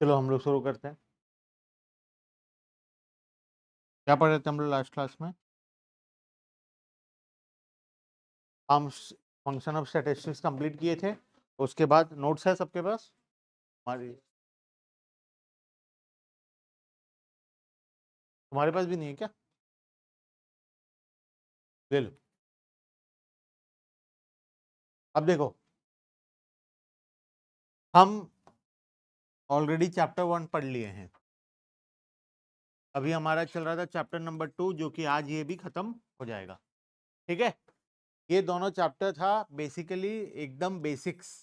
चलो हम लोग शुरू करते हैं। क्या पढ़ रहे थे हम लोग लास्ट क्लास में? हम फंक्शन ऑफ स्टैटिस्टिक्स कंप्लीट किए थे। उसके बाद नोट्स है सबके पास? हमारी तुम्हारे पास भी नहीं है क्या? ले लो। अब देखो, हम ऑलरेडी चैप्टर 1 पढ़ लिए हैं। अभी हमारा चल रहा था चैप्टर नंबर 2, जो कि आज ये भी खत्म हो जाएगा। ठीक है, ये दोनों चैप्टर था बेसिकली एकदम बेसिक्स।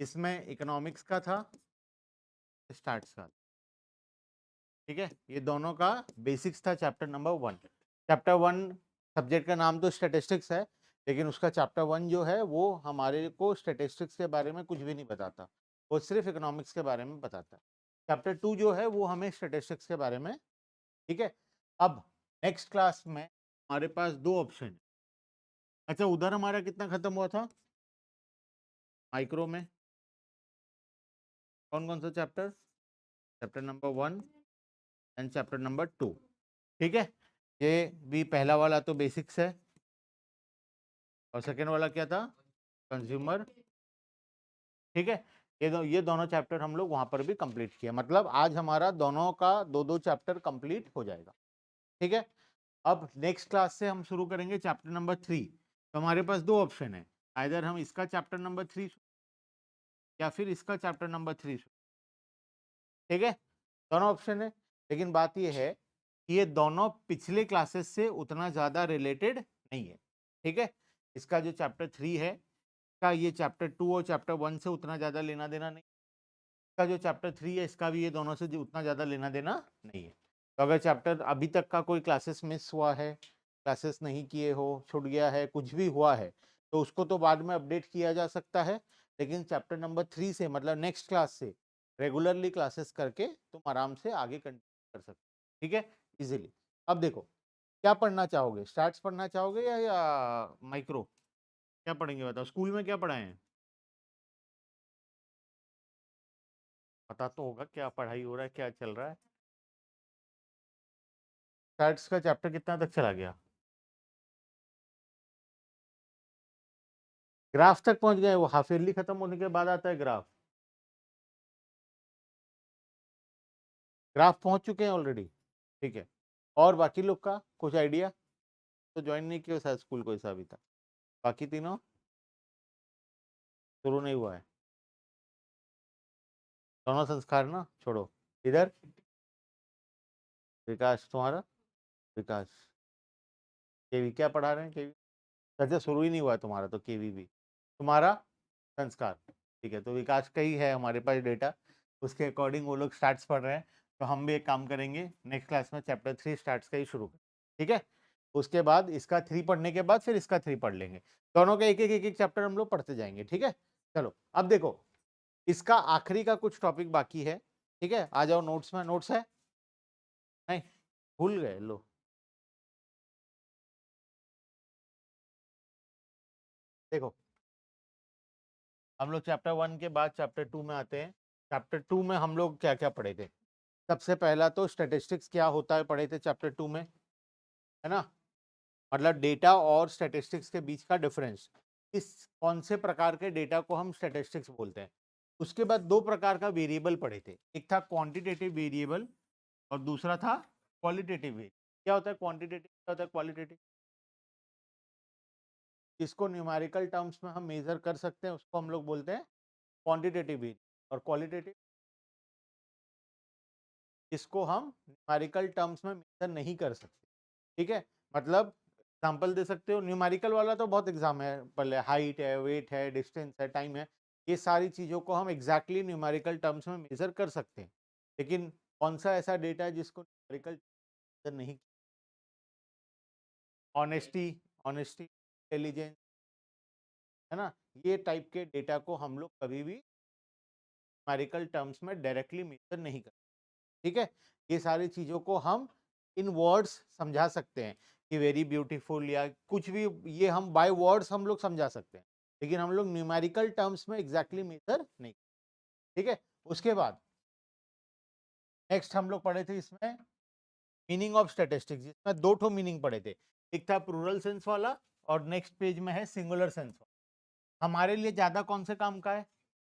इसमें इकोनॉमिक्स का था, स्टार्ट्स का। ठीक है, ये दोनों का बेसिक्स था चैप्टर नंबर 1। चैप्टर 1 सब्जेक्ट का नाम तो स्टैटिस्टिक्स है, लेकिन उसका चैप्टर 1 जो है वो हमारे को स्टैटिस्टिक्स के बारे में कुछ भी नहीं बताता, वो सिर्फ इकोनॉमिक्स के बारे में बताता है। चैप्टर 2 जो है वो हमें स्टैटिस्टिक्स के बारे में। ठीक है, अब नेक्स्ट क्लास में हमारे पास दो ऑप्शन है। अच्छा, उधर हमारा कितना खत्म हुआ था माइक्रो में? कौन कौन सा chapter? Chapter number 1 and chapter number 2। ठीक है, ये भी पहला वाला तो बेसिक्स है, और सेकेंड वाला क्या था? कंज्यूमर। ठीक है, ये दोनों चैप्टर हम लोग वहां पर भी कंप्लीट किए, मतलब आज हमारा दोनों का दो दो चैप्टर कंप्लीट हो जाएगा। ठीक है, अब नेक्स्ट क्लास से हम शुरू करेंगे चैप्टर नंबर 3। तो हमारे पास दो ऑप्शन है, आइदर हम इसका चैप्टर नंबर 3 या फिर इसका चैप्टर नंबर 3। ठीक है, दोनों ऑप्शन है, लेकिन बात यह है कि ये दोनों पिछले क्लासेस से उतना ज़्यादा रिलेटेड नहीं है। ठीक है, इसका जो चैप्टर 3 है का ये चैप्टर 2 और चैप्टर 1 से उतना ज़्यादा लेना देना नहीं। इसका जो चैप्टर 3 है इसका भी ये दोनों से उतना ज़्यादा लेना देना नहीं है। तो अगर चैप्टर अभी तक का कोई क्लासेस मिस हुआ है, क्लासेस नहीं किए हो, छूट गया है, कुछ भी हुआ है, तो उसको तो बाद में अपडेट किया जा सकता है, लेकिन चैप्टर नंबर 3 से मतलब नेक्स्ट क्लास से रेगुलरली क्लासेस करके तुम आराम से आगे कंटिन्यू कर सकते हो। ठीक है, इजीली। अब देखो, क्या पढ़ना चाहोगे? स्टार्ट्स पढ़ना चाहोगे या माइक्रो? क्या पढ़ेंगे बताओ, स्कूल में क्या पढ़ाए हैं? पता तो होगा क्या पढ़ाई हो रहा है, क्या चल रहा है। स्टार्ट्स का चैप्टर कितना तक चला गया? ग्राफ तक पहुंच गए, वो हाफ ईयरली खत्म होने के बाद आता है ग्राफ। ग्राफ पहुंच चुके हैं ऑलरेडी। ठीक है, और बाकी लोग का कुछ आइडिया? तो ज्वाइन नहीं किया शायद स्कूल को ऐसा अभी तक, बाकी तीनों शुरू नहीं हुआ है। दोनों संस्कार ना छोड़ो। इधर विकास, तुम्हारा विकास केवी क्या पढ़ा रहे हैं? केवी अच्छा शुरू ही नहीं हुआ है तुम्हारा, तो केवी भी तुम्हारा संस्कार। ठीक है, तो विकास का ही है हमारे पास डेटा, उसके अकॉर्डिंग वो लोग स्टार्ट्स पढ़ रहे हैं। तो हम भी एक काम करेंगे, नेक्स्ट क्लास में चैप्टर 3 स्टार्ट्स का ही शुरू करें। ठीक है, उसके बाद इसका 3 पढ़ने के बाद फिर इसका 3 पढ़ लेंगे। दोनों का एक एक चैप्टर हम लोग पढ़ते जाएंगे। ठीक है, चलो अब देखो, इसका आखिरी का कुछ टॉपिक बाकी है। ठीक है, आ जाओ नोट्स में। नोट्स है? नहीं, भूल गए? लो, देखो, हम लोग चैप्टर 1 के बाद चैप्टर 2 में आते हैं। चैप्टर 2 में हम लोग क्या क्या पढ़े थे? सबसे पहला तो स्टैटिस्टिक्स क्या होता है पढ़े थे चैप्टर 2 में, है ना? मतलब डेटा और स्टैटिस्टिक्स के बीच का डिफरेंस, इस कौन से प्रकार के डेटा को हम स्टैटिस्टिक्स बोलते हैं। उसके बाद दो प्रकार का वेरिएबल पढ़े थे, एक था क्वांटिटेटिव वेरिएबल और दूसरा था क्वालिटेटिव वेरिएबल। क्या होता है क्वांटिटेटिव, क्या होता है क्वालिटेटिव? जिसको न्यूमेरिकल टर्म्स में हम मेजर कर सकते हैं उसको हम लोग बोलते हैं क्वांटिटेटिव वेरिएबल, और क्वालिटेटिव जिसको हम न्यूमेरिकल टर्म्स में मेजर नहीं कर सकते। ठीक है, मतलब एग्जाम्पल दे सकते हो, न्यूमेरिकल वाला तो बहुत एग्जाम है, पहले हाइट है, वेट है, डिस्टेंस है, टाइम है, ये सारी चीज़ों को हम एग्जैक्टली न्यूमेरिकल टर्म्स में मेजर कर सकते हैं। लेकिन कौन सा ऐसा डेटा है जिसको न्यूमेरिकल मेजर नहीं? ऑनेस्टी, ऑनेस्टी, इंटेलिजेंस, है ना, ये टाइप के डेटा को हम लोग कभी भी न्यूमेरिकल टर्म्स में डायरेक्टली मेजर नहीं कर। ठीक है, ये सारी चीज़ों को हम इन वर्ड्स समझा सकते हैं कि वेरी ब्यूटीफुल या कुछ भी, ये हम बाय वर्ड्स हम लोग समझा सकते हैं, लेकिन हम लोग न्यूमेरिकल टर्म्स में एग्जैक्टली मेजर नहीं। ठीक है। उसके बाद नेक्स्ट हम लोग पढ़े थे इसमें मीनिंग ऑफ स्टैटिस्टिक्स, जिसमें दो ठो मीनिंग पढ़े थे, एक था प्लूरल सेंस वाला और नेक्स्ट पेज में है सिंगुलर सेंस वाला। हमारे लिए ज्यादा कौन से काम का है?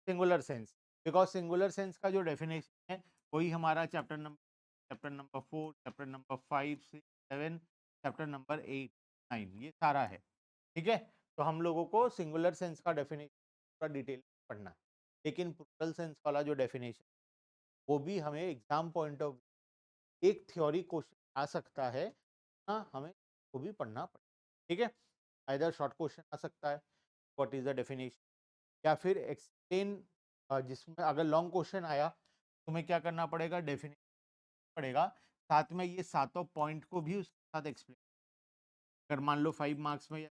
Singular sense, because singular sense का जो डेफिनेशन है वही हमारा chapter number 4, chapter number 5, 6, 7, chapter number 8, 9 ये सारा है। ठीक है, तो हम लोगों को सिंगुलर सेंस का डेफिनेशन पूरा डिटेल पढ़ना है, लेकिन प्लूरल सेंस वाला जो डेफिनेशन वो भी हमें एग्जाम पॉइंट ऑफ एक थ्योरी क्वेश्चन आ सकता है ना, हमें वो भी पढ़ना पड़ेगा। ठीक है, आइदर शॉर्ट क्वेश्चन आ सकता है, व्हाट इज द डेफिनेशन, या फिर एक्सप्लेन, जिसमें अगर लॉन्ग क्वेश्चन आया तुम्हें क्या करना पड़ेगा, डेफिनेशन पड़ेगा, साथ में ये सातों पॉइंट को भी उसके साथ एक्सप्लेन। अगर मान लो 5 मार्क्स में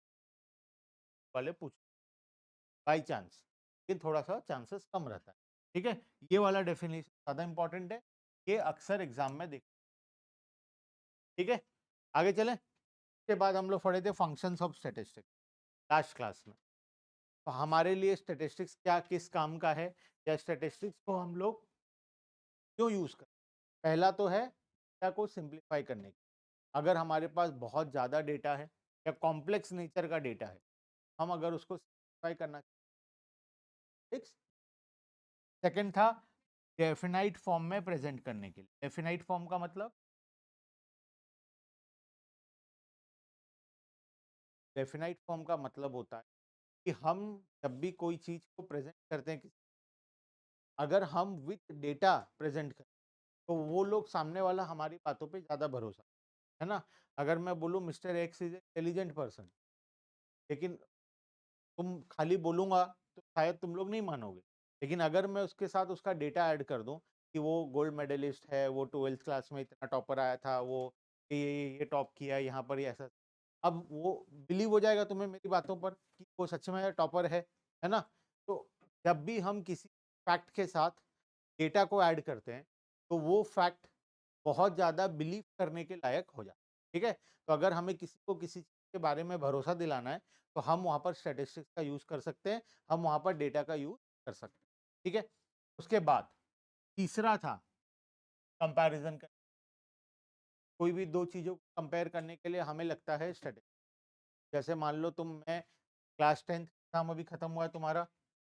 वाले पूछ बाई चांस, ये थोड़ा सा चांसेस कम रहता है। ठीक है, ये वाला डेफिनेशन ज्यादा इंपॉर्टेंट है, ये अक्सर एग्जाम में देख। ठीक है, आगे चलें। उसके बाद हम लोग पढ़े थे functions of statistics last class में। तो हमारे लिए स्टैटिस्टिक्स क्या किस काम का है, या स्टैटिस्टिक्स को हम लोग क्यों यूज कर। पहला तो है डेटा को सिंप्लीफाई करने की। अगर हमारे पास बहुत ज़्यादा डेटा है या कॉम्प्लेक्स नेचर का डेटा है, हम अगर उसको सिंप्लीफाई करना। ठीक, सेकंड था डेफिनाइट फॉर्म में प्रेजेंट करने के लिए। डेफिनाइट फॉर्म का मतलब, डेफिनाइट फॉर्म का मतलब होता है कि हम जब भी कोई चीज को प्रेजेंट करते हैं, अगर हम विथ डेटा प्रेजेंट करें तो वो लोग सामने वाला हमारी बातों पे ज्यादा भरोसा, है ना। अगर मैं बोलूँ mister x is intelligent person, लेकिन तुम खाली बोलूंगा तो शायद तुम लोग नहीं मानोगे, लेकिन अगर मैं उसके साथ उसका डेटा ऐड कर दूं कि वो गोल्ड मेडलिस्ट है, वो 12th क्लास में इतना टॉपर आया था, वो ये टॉप किया यहाँ पर, ये ऐसा, अब वो बिलीव हो जाएगा तुम्हें मेरी बातों पर कि वो सच में टॉपर है ना। तो जब भी हम किसी फैक्ट के साथ डेटा को ऐड करते हैं तो वो फैक्ट बहुत ज़्यादा बिलीव करने के लायक हो जाता है। ठीक है, तो अगर हमें किसी को किसी चीज़ के बारे में भरोसा दिलाना है तो हम वहाँ पर स्टैटिस्टिक्स का यूज़ कर सकते हैं, हम वहाँ पर डेटा का यूज़ कर सकते हैं। ठीक है, उसके बाद तीसरा था कंपैरिजन कर, कोई भी दो चीज़ों को कंपेयर करने के लिए हमें लगता है स्टैटिस्टिक्स। जैसे मान लो मैं क्लास 10th एग्जाम अभी खत्म हुआ है तुम्हारा,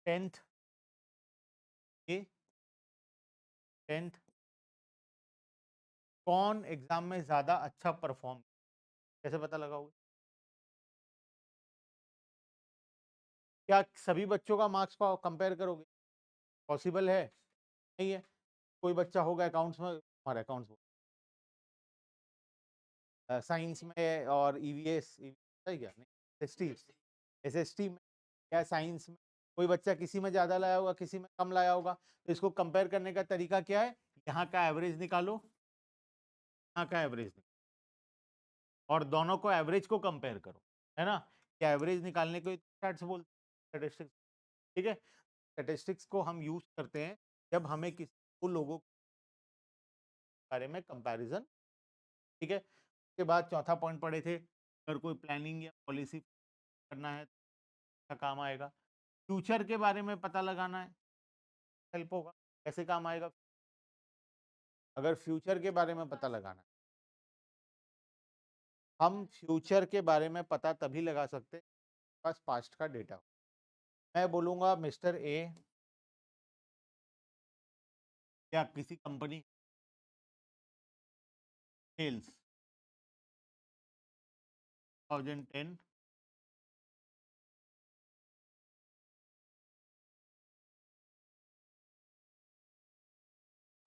10th के 10th कौन एग्जाम में ज़्यादा अच्छा परफॉर्म, कैसे पता लगाओगे? क्या सभी बच्चों का मार्क्स कंपेयर करोगे? पॉसिबल है? नहीं है। कोई बच्चा होगा अकाउंट्स में, हमारे अकाउंट्स साइंस में और ईवीएस है क्या, नहीं एसएसटी, एसएसटी में या साइंस में कोई बच्चा किसी में ज़्यादा लाया होगा, किसी में कम लाया होगा, तो इसको कंपेयर करने का तरीका क्या है, यहाँ का एवरेज निकालो, यहाँ का एवरेज निकालो, और दोनों को एवरेज को कंपेयर करो, है ना। क्या एवरेज निकालने को स्टैट्स बोलते हैं, स्टैटिस्टिक्स। ठीक है, स्टैटिस्टिक्स को हम यूज करते हैं जब हमें किसी को लोगों के बारे में कंपैरिजन। ठीक है, उसके बाद चौथा पॉइंट पढ़े थे, अगर कोई प्लानिंग या पॉलिसी करना है तो काम आएगा। फ्यूचर के बारे में पता लगाना है, हेल्प होगा, कैसे काम आएगा, अगर फ्यूचर के बारे में पता लगाना है, हम फ्यूचर के बारे में पता तभी लगा सकते हैं पास पास्ट का डेटा हो। मैं बोलूंगा मिस्टर ए या किसी कंपनी सेल्स 2010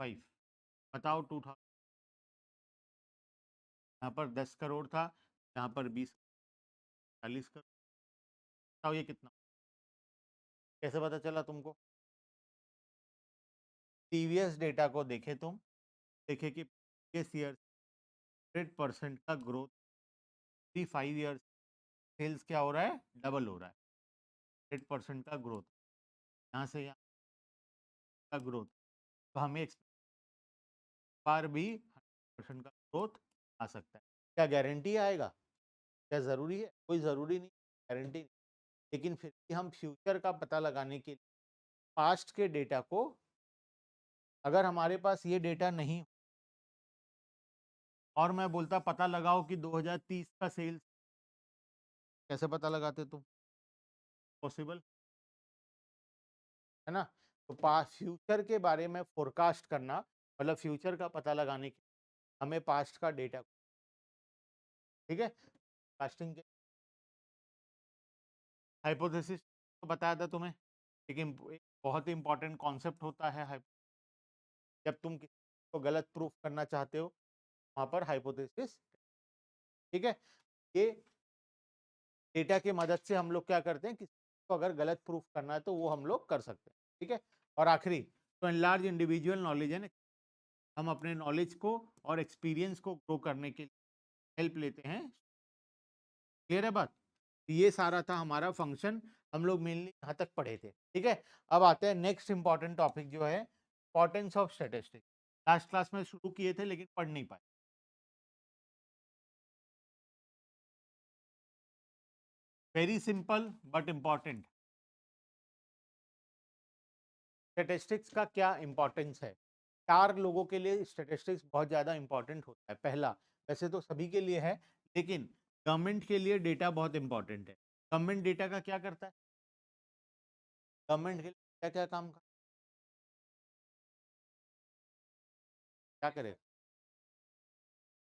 5, बताओ 2000, यहाँ पर 10 करोड़ था, यहाँ पर 40 करोड़, बताओ ये कितना, कैसे पता चला तुमको? प्रीवियस डेटा को देखे तुम, देखे कि प्रीवियस ईयर 100% का ग्रोथ, 5 ईयर्स सेल्स क्या हो रहा है, डबल हो रहा है, 100% का ग्रोथ, यहाँ से यहाँ का ग्रोथ, तो हमें बार भी 100% का ग्रोथ आ सकता है। क्या गारंटी आएगा? क्या ज़रूरी है? कोई ज़रूरी नहीं, गारंटी नहीं। लेकिन फिर भी हम फ्यूचर का पता लगाने के लिए पास्ट के डेटा को अगर हमारे पास ये डेटा नहीं और मैं बोलता पता लगाओ कि 2030 का सेल्स, कैसे पता लगाते तुम? पॉसिबल है ना? तो पास फ्यूचर के बारे में फोरकास्ट करना मतलब फ्यूचर का पता लगाने के हमें पास्ट का डेटा, ठीक है, कास्टिंग के हाइपोथेसिस तो बताया था तुम्हें, लेकिन एक बहुत ही इंपॉर्टेंट कॉन्सेप्ट होता है जब तुम किसी को गलत प्रूफ करना चाहते हो वहां पर हाइपोथेसिस, ठीक है। ये डेटा की मदद से हम लोग क्या करते हैं, किसी को अगर गलत प्रूफ करना है तो वो हम लोग कर सकते हैं, ठीक है। और आखिरी, तो एनलार्ज इंडिविजुअल नॉलेज है ना, हम अपने नॉलेज को और एक्सपीरियंस को ग्रो करने के लिए हेल्प लेते हैं। क्लियर है बात? ये सारा था हमारा फंक्शन, हम लोग मेनली यहाँ तक पढ़े थे, ठीक है। अब आते हैं नेक्स्ट इंपॉर्टेंट टॉपिक जो है importance of statistics. Last class में शुरू किए थे लेकिन पढ़ नहीं पाए। Very simple but important. Statistics का क्या इंपॉर्टेंस है? चार लोगों के लिए स्टैटिस्टिक्स बहुत ज़्यादा इंपॉर्टेंट होता है। पहला, वैसे तो सभी के लिए है, लेकिन गवर्नमेंट के लिए डेटा बहुत इंपॉर्टेंट है। गवर्नमेंट डेटा का क्या करता है? गवर्नमेंट के लिए क्या क्या काम का क्या करेगा?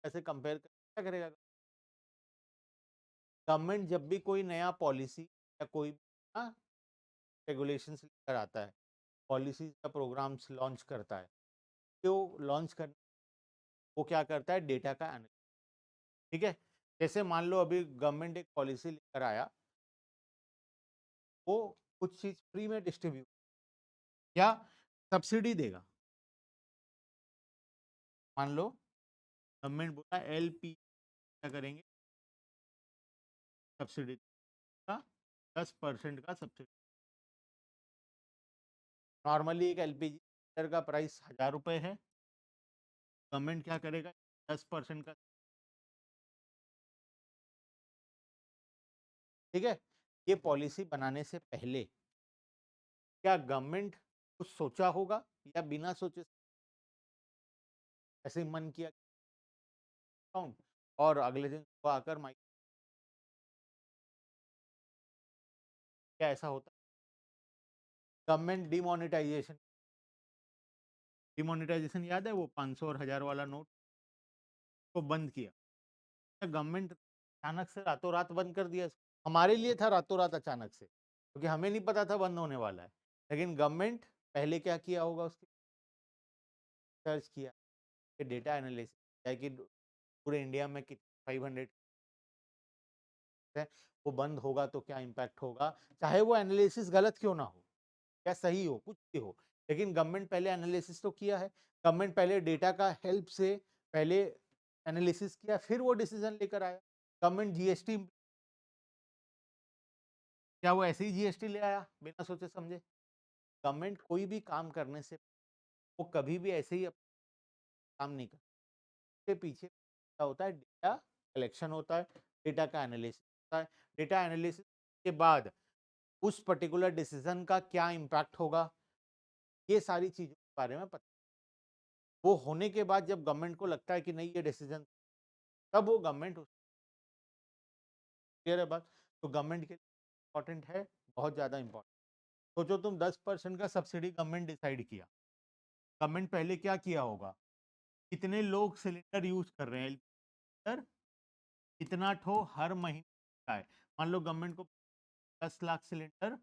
कैसे कंपेयर कर क्या करेगा? गवर्नमेंट जब भी कोई नया पॉलिसी या कोई रेगुलेशंस लेकर आता है, पॉलिसीज या प्रोग्राम्स लॉन्च करता है, तो लॉन्च कर वो क्या करता है, डेटा का एनालिसिस, ठीक है। जैसे मान लो अभी गवर्नमेंट एक पॉलिसी लेकर आया, वो कुछ चीज फ्री में डिस्ट्रीब्यूट या सब्सिडी देगा। मान लो गवर्नमेंट बोला एलपी क्या करेंगे, सब्सिडी का 10% का सब्सिडी। नॉर्मली एक एलपीजी का प्राइस 1000 रुपये है, गवर्नमेंट क्या करेगा, 10% का, ठीक है। ये पॉलिसी बनाने से पहले क्या गवर्नमेंट कुछ सोचा होगा या बिना सोचे ऐसे ही मन किया अकाउंट और अगले दिन सुबह आकर माइक, क्या ऐसा होता है? गवर्नमेंट डिमोनेटाइजेशन, डिमोनेटाइजेशन याद है वो 500 और 1000 वाला नोट को बंद किया, गवर्नमेंट अचानक से रातों रात बंद कर दिया इसको? हमारे लिए था रातों रात अचानक से, क्योंकि हमें नहीं पता था बंद होने वाला है, लेकिन गवर्नमेंट पहले क्या किया होगा, उसकी सर्च किया, डेटा एनालिसिस है कि पूरे इंडिया में कितने 500 है, वो बंद होगा तो क्या इम्पैक्ट होगा, चाहे वो एनालिसिस गलत क्यों ना हो या सही हो, कुछ भी हो, लेकिन गवर्नमेंट पहले एनालिसिस तो किया है। गवर्नमेंट पहले डेटा का हेल्प से पहले एनालिसिस किया, फिर वो डिसीजन लेकर आया। गवर्नमेंट जीएसटी, क्या वो ऐसे ही जीएसटी ले आया बिना सोचे समझे? गवर्नमेंट कोई भी काम करने से वो कभी भी ऐसे ही काम नहीं करता, के पीछे क्या होता है, डेटा कलेक्शन होता है, डेटा का एनालिसिस होता है, डेटा एनालिसिस के बाद उस पर्टिकुलर डिसीजन का क्या इम्पैक्ट होगा, ये सारी चीजों के बारे में पता, वो होने के बाद जब गवर्नमेंट को लगता है कि नहीं ये डिसीजन, तब वो गवर्नमेंट, क्लियर है बात? तो गवर्नमेंट के लिए इंपॉर्टेंट है, बहुत ज्यादा इंपॉर्टेंट। सोचो तुम 10% का सब्सिडी गवर्नमेंट डिसाइड किया, गवर्नमेंट पहले क्या किया होगा, कितने लोग सिलेंडर यूज कर रहे हैं, सिलेंडर कितना ठो हर महीने का है। मान लो गवर्नमेंट को 10 लाख सिलेंडर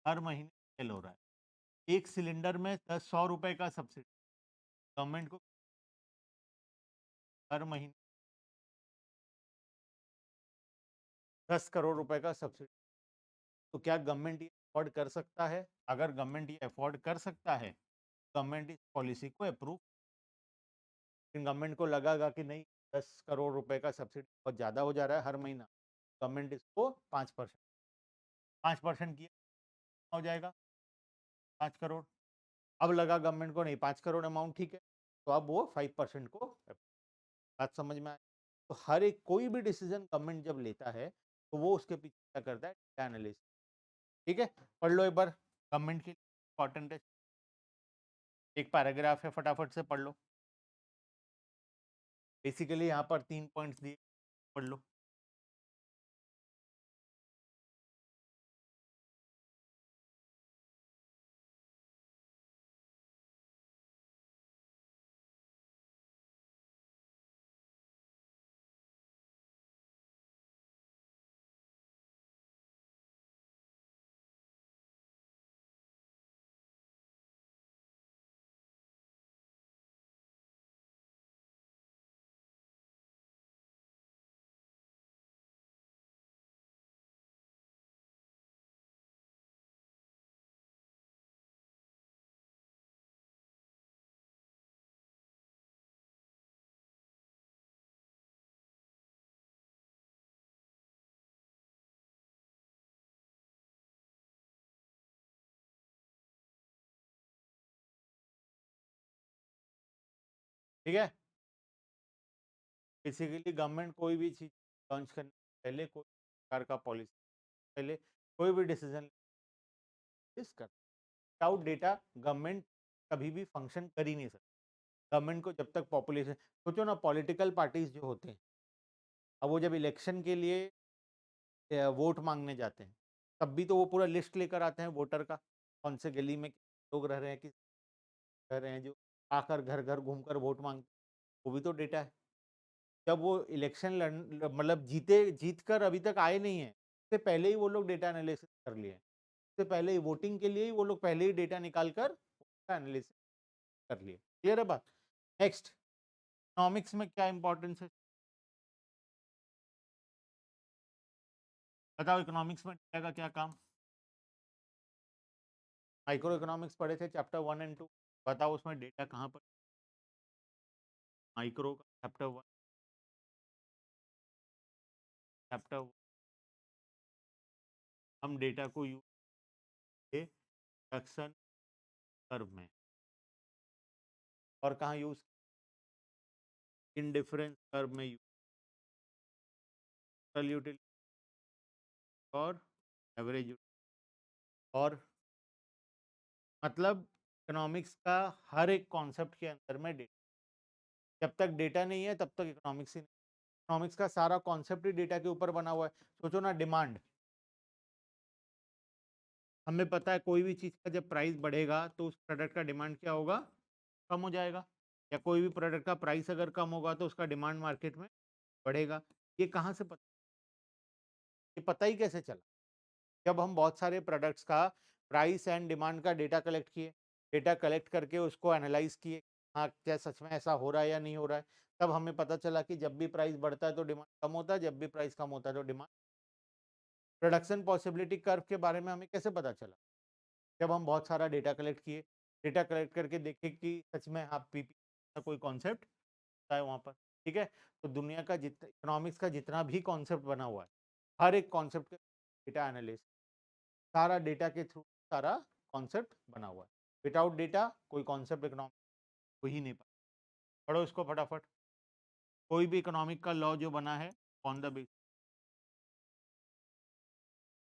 हर महीने सेल हो रहा है, एक सिलेंडर में 100 रुपए का सब्सिडी, गवर्नमेंट को हर महीने 10 करोड़ रुपए का सब्सिडी। तो क्या गवर्नमेंट ये अफोर्ड कर सकता है? अगर गवर्नमेंट ये अफोर्ड कर सकता है, गवर्नमेंट इस पॉलिसी को अप्रूव, गवर्नमेंट को लगेगा कि नहीं 10 करोड़ रुपए का सब्सिडी बहुत ज़्यादा हो जा रहा है हर महीना, गवर्नमेंट इसको 5% किया हो जाएगा 5 करोड़। अब लगा गवर्नमेंट को नहीं 5 करोड़ अमाउंट ठीक है, तो अब वो 5% को, बात समझ में आए? तो हर एक कोई भी डिसीजन गवर्नमेंट जब लेता है तो वो उसके पीछे क्या करता है, डेटा एनालिसिस, ठीक है। पढ़ लो एक बार, गवर्नमेंट के इंपॉर्टेंट है। एक पैराग्राफ है, फटाफट से पढ़ लो। बेसिकली यहाँ पर 3 पॉइंट्स दिए, पढ़ लो। ठीक है, बेसिकली गवर्नमेंट कोई भी चीज लॉन्च करने से पहले, कोई प्रकार का पॉलिसी पहले, कोई भी डिसीजन कर, विदाउट डेटा गवर्नमेंट कभी भी फंक्शन कर ही नहीं सकती। गवर्नमेंट को जब तक पॉपुलेशन, सोचो ना, पॉलिटिकल पार्टीज जो होते हैं, अब वो जब इलेक्शन के लिए वोट मांगने जाते हैं, तब भी तो वो पूरा लिस्ट लेकर आते हैं वोटर का, कौन से गली में लोग रह रहे हैं, किस रह रहे हैं, जो आकर घर घर घूमकर वोट मांगते, वो भी तो डेटा है। जब वो इलेक्शन लड़, मतलब जीत कर अभी तक आए नहीं है, उससे पहले ही वो लोग डेटा एनालिसिस कर लिए, उससे पहले ही वोटिंग के लिए ही वो लोग पहले ही डेटा निकाल कर एनालिसिस कर लिए। क्लियर है बात? नेक्स्ट, इकोनॉमिक्स में क्या इंपॉर्टेंस है, बताओ। इकोनॉमिक्स में डेटा का क्या काम? माइक्रो इकोनॉमिक्स पढ़े थे चैप्टर 1 एंड 2, बताओ उसमें डेटा कहाँ पर? माइक्रो का चैप्टर 1, चैप्टर, हम डेटा को यूज रिडक्शन कर्व में, और कहाँ यूज, इंडिफरेंस कर्व में, यूटिलिटी और एवरेज, और मतलब इकोनॉमिक्स का हर एक कॉन्सेप्ट के अंदर में डेटा, जब तक डेटा नहीं है तब तक इकोनॉमिक्स ही नहीं। इकोनॉमिक्स का सारा कॉन्सेप्ट ही डेटा के ऊपर बना हुआ है। सोचो ना, डिमांड, हमें पता है कोई भी चीज का जब प्राइस बढ़ेगा तो उस प्रोडक्ट का डिमांड क्या होगा, कम हो जाएगा, या कोई भी प्रोडक्ट का प्राइस अगर कम होगा तो उसका डिमांड मार्केट में बढ़ेगा। ये कहाँ से पता, ये पता ही कैसे चला? जब हम बहुत सारे प्रोडक्ट्स का प्राइस एंड डिमांड का डेटा कलेक्ट किए, डेटा कलेक्ट करके उसको एनालाइज किए, हाँ क्या सच में ऐसा हो रहा है या नहीं हो रहा है, तब हमें पता चला कि जब भी प्राइस बढ़ता है तो डिमांड कम होता है, जब भी प्राइस कम होता है तो डिमांड। प्रोडक्शन पॉसिबिलिटी कर्व के बारे में हमें कैसे पता चला? जब हम बहुत सारा डेटा कलेक्ट किए, डेटा कलेक्ट करके देखे कि सच में आप पीपी का कोई कॉन्सेप्ट है वहाँ पर। ठीक है, तो दुनिया का जितना इकोनॉमिक्स का जितना भी कॉन्सेप्ट बना हुआ है, हर एक कॉन्सेप्ट का डेटा एनालिसिस, सारा डेटा के थ्रू सारा कॉन्सेप्ट बना हुआ है। विदाउट डेटा कोई कॉन्सेप्ट इकोनॉमिक हो ही नहीं पाता। पढ़ो इसको फटाफट। कोई भी इकोनॉमिक का लॉ जो बना है on the base,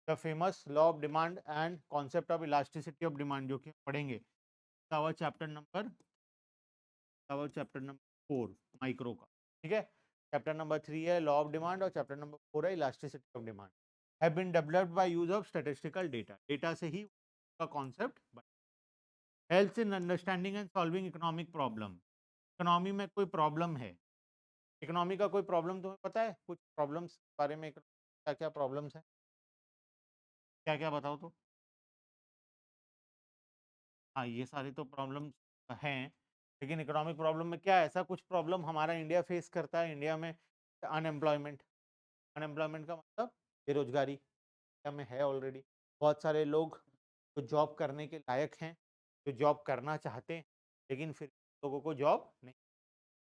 the famous law of demand and concept of elasticity of demand, जो कि पढ़ेंगे चैप्टर नंबर 4 माइक्रो का। ठीक है, चैप्टर नंबर 3 है लॉ ऑफ डिमांड और चैप्टर नंबर 4 है elasticity of demand. Have been developed by use of statistical data, data से ही का कॉन्सेप्ट बना। Helps in understanding and solving economic problem, economy में कोई प्रॉब्लम है, इकोनॉमी का कोई प्रॉब्लम तुम्हें पता है? कुछ प्रॉब्लम्स के बारे में, क्या क्या प्रॉब्लम्स हैं, क्या क्या बताओ तो। हाँ, ये सारी तो प्रॉब्लम्स हैं, लेकिन इकोनॉमिक प्रॉब्लम में क्या है? ऐसा कुछ प्रॉब्लम हमारा इंडिया फेस करता है? इंडिया में अनएम्प्लॉयमेंट, अनएम्प्लॉयमेंट का मतलब बेरोजगारी इंडिया में है ऑलरेडी। बहुत सारे लोग जो जॉब करने के लायक हैं, जो जॉब करना चाहते हैं, लेकिन फिर लोगों को जॉब नहीं,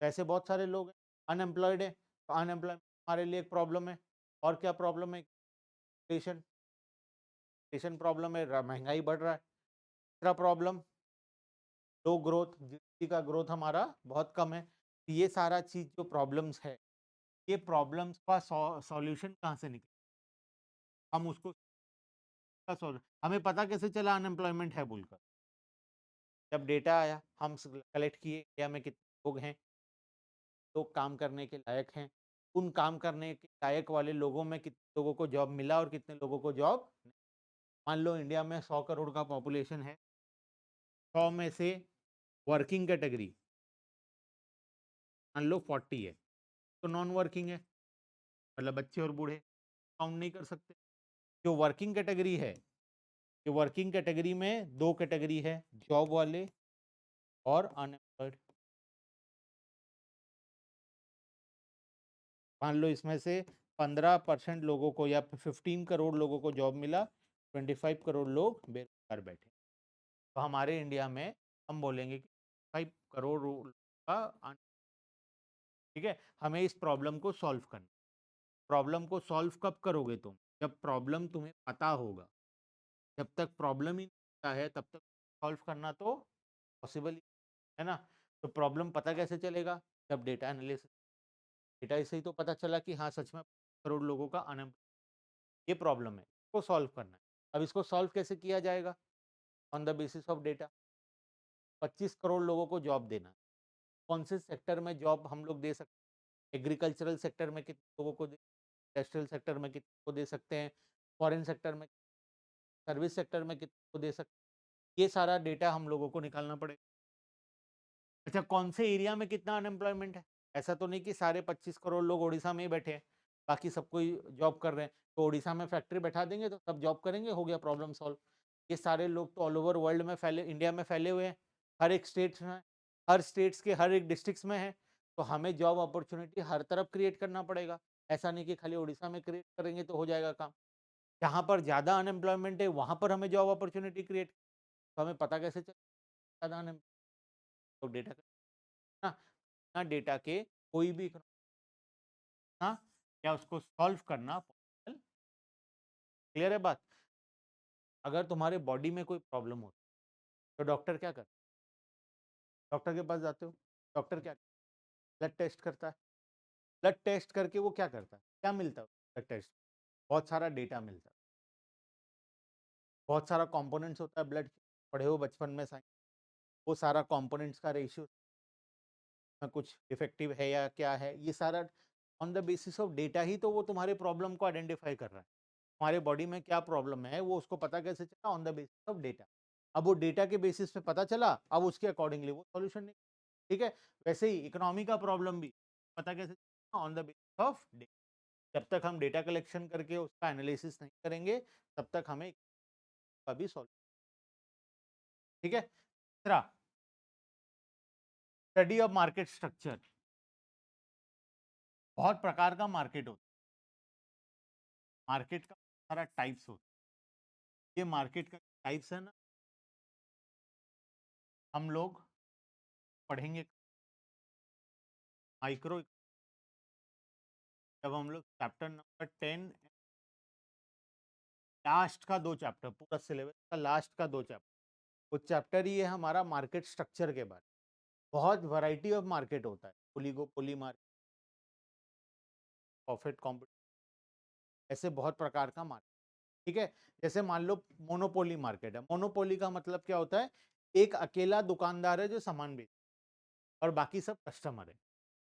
ऐसे बहुत सारे लोग हैं अनएम्प्लॉयड है, तो अनएम्प्लॉयमेंट हमारे लिए एक प्रॉब्लम है। और क्या प्रॉब्लम है? इन्फ्लेशन, इन्फ्लेशन प्रॉब्लम है, महंगाई बढ़ रहा है। तीसरा प्रॉब्लम, लो ग्रोथ, जीडीपी का ग्रोथ हमारा बहुत कम है। ये सारा चीज जो प्रॉब्लम्स है, ये प्रॉब्लम्स का सॉल्यूशन कहाँ से निकले, हम उसको हमें पता कैसे चला अनएम्प्लॉयमेंट है बोलकर? जब डेटा आया, हम कलेक्ट किए इंडिया में कितने लोग हैं, लोग काम करने के लायक हैं, उन काम करने के लायक वाले लोगों में कितने लोगों को जॉब मिला और कितने लोगों को जॉब। मान लो इंडिया में 100 करोड़ का पॉपुलेशन है, 100 में से वर्किंग कैटेगरी मान लो 40 है, तो नॉन वर्किंग है, मतलब बच्चे और बूढ़े काउंट नहीं कर सकते। जो वर्किंग कैटेगरी है, जो वर्किंग कैटेगरी में दो कैटेगरी है, जॉब वाले और अनएम्प्लॉयड। मान लो इसमें से 15% लोगों को या 15 करोड़ लोगों को जॉब मिला, 25 करोड़ लोग बेरोजगार बैठे। तो हमारे इंडिया में हम बोलेंगे कि 5 करोड़ का ठीक है। हमें इस प्रॉब्लम को सॉल्व करना। प्रॉब्लम को सॉल्व कब करोगे तुम? जब प्रॉब्लम तुम्हें पता होगा। जब तक प्रॉब्लम ही नहीं पता है तब तक सॉल्व करना तो पॉसिबल ही है ना। तो प्रॉब्लम पता कैसे चलेगा? जब डेटा एनालिसिस, डेटा से ही तो पता चला कि हाँ सच में करोड़ लोगों का अनएम्प्लॉयड ये प्रॉब्लम है, इसको सॉल्व करना है। अब इसको सॉल्व कैसे किया जाएगा? On the basis of data. 25 crore लोगों को जॉब देना है। कौन से सेक्टर में जॉब हम लोग दे सकते हैं? एग्रीकल्चरल सेक्टर में कितने लोगों को दे, इंडस्ट्रियल सेक्टर में कितने को दे सकते हैं, फॉरेन सेक्टर में, सर्विस सेक्टर में कितने को दे सकते हैं, ये सारा डेटा हम लोगों को निकालना पड़ेगा। अच्छा, कौन से एरिया में कितना अनएम्प्लॉयमेंट है? ऐसा तो नहीं कि सारे 25 करोड़ लोग उड़ीसा में ही बैठे हैं, बाकी सब कोई जॉब कर रहे हैं, तो उड़ीसा में फैक्ट्री बैठा देंगे तो सब जॉब करेंगे, हो गया प्रॉब्लम सॉल्व। ये सारे लोग तो ऑल ओवर वर्ल्ड में फैले, इंडिया में फैले हुए हैं, हर एक स्टेट्स में, हर स्टेट्स के हर एक डिस्ट्रिक्ट्स में है। तो हमें जॉब अपॉर्चुनिटी हर तरफ क्रिएट करना पड़ेगा। ऐसा नहीं कि खाली उड़ीसा में क्रिएट करेंगे तो हो जाएगा काम। जहाँ पर ज़्यादा अनएम्प्लॉयमेंट है वहाँ पर हमें जॉब अपॉर्चुनिटी क्रिएट, तो हमें पता कैसे चले ज़्यादा अनएम्प्लॉयमेंट? तो डेटा ना, ना डेटा के कोई भी हाँ, या उसको सॉल्व करना पॉसिबल। क्लियर है बात? अगर तुम्हारे बॉडी में कोई प्रॉब्लम हो तो डॉक्टर क्या करता है? डॉक्टर के पास जाते हो, डॉक्टर क्या, ब्लड टेस्ट करता है। ब्लड टेस्ट करके वो क्या करता है? क्या मिलता है ब्लड टेस्ट? बहुत सारा डेटा मिलता है, बहुत सारा कंपोनेंट्स होता है ब्लड। पढ़े हो बचपन में साइंस, वो सारा कंपोनेंट्स का रेशियो में कुछ इफेक्टिव है या क्या है, ये सारा on the basis of data ही तो वो तुम्हारे प्रॉब्लम को आइडेंटिफाई कर रहा है। हमारे बॉडी में क्या प्रॉब्लम है वो उसको पता कैसे चला? On the basis of data. अब वो डेटा के बेसिस पे पता चला, अब उसके अकॉर्डिंगली वो सॉल्यूशन निकला। ठीक है। वैसे ही इकोनॉमी का प्रॉब्लम भी पता कैसे चला? On the basis of data. जब तक हम डेटा कलेक्शन करके उसका एनालिसिस नहीं करेंगे तब तक हमें कभी सॉल्व। ठीक है। तीसरा, स्टडी ऑफ मार्केट स्ट्रक्चर। बहुत प्रकार का मार्केट होता है, मार्केट का सारा टाइप्स होता है। ये मार्केट का टाइप्स है ना, हम लोग पढ़ेंगे माइक्रो। जब हम लोग चैप्टर नंबर 10, लास्ट का 2 चैप्टर, पूरा सिलेबस का लास्ट का 2 चैप्टर, वो चैप्टर ही है हमारा मार्केट स्ट्रक्चर के बारे में। बहुत वैरायटी ऑफ मार्केट होता है, ओलिगोपोली मार्केट, प्रॉफिट कॉम्पिटिशन, ऐसे बहुत प्रकार का मार्केट। ठीक है। जैसे मान लो मोनोपोली मार्केट है। मोनोपोली का मतलब क्या होता है? एक अकेला दुकानदार है जो सामान बेच और बाकी सब कस्टमर है।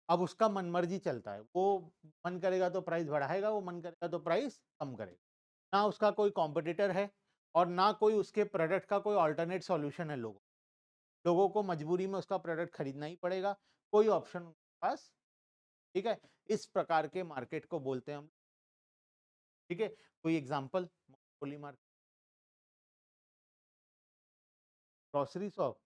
अब उसका मनमर्जी चलता है, वो मन करेगा तो प्राइस बढ़ाएगा, वो मन करेगा तो प्राइस कम करेगा। ना उसका कोई कॉम्पिटिटर है और ना कोई उसके प्रोडक्ट का कोई अल्टरनेट सॉल्यूशन है। लोगों लोगों को मजबूरी में उसका प्रोडक्ट खरीदना ही पड़ेगा, कोई ऑप्शन उनके पास। ठीक है। इस प्रकार के मार्केट को बोलते हैं हम। ठीक है। कोई example monopoly market? Grocery shop,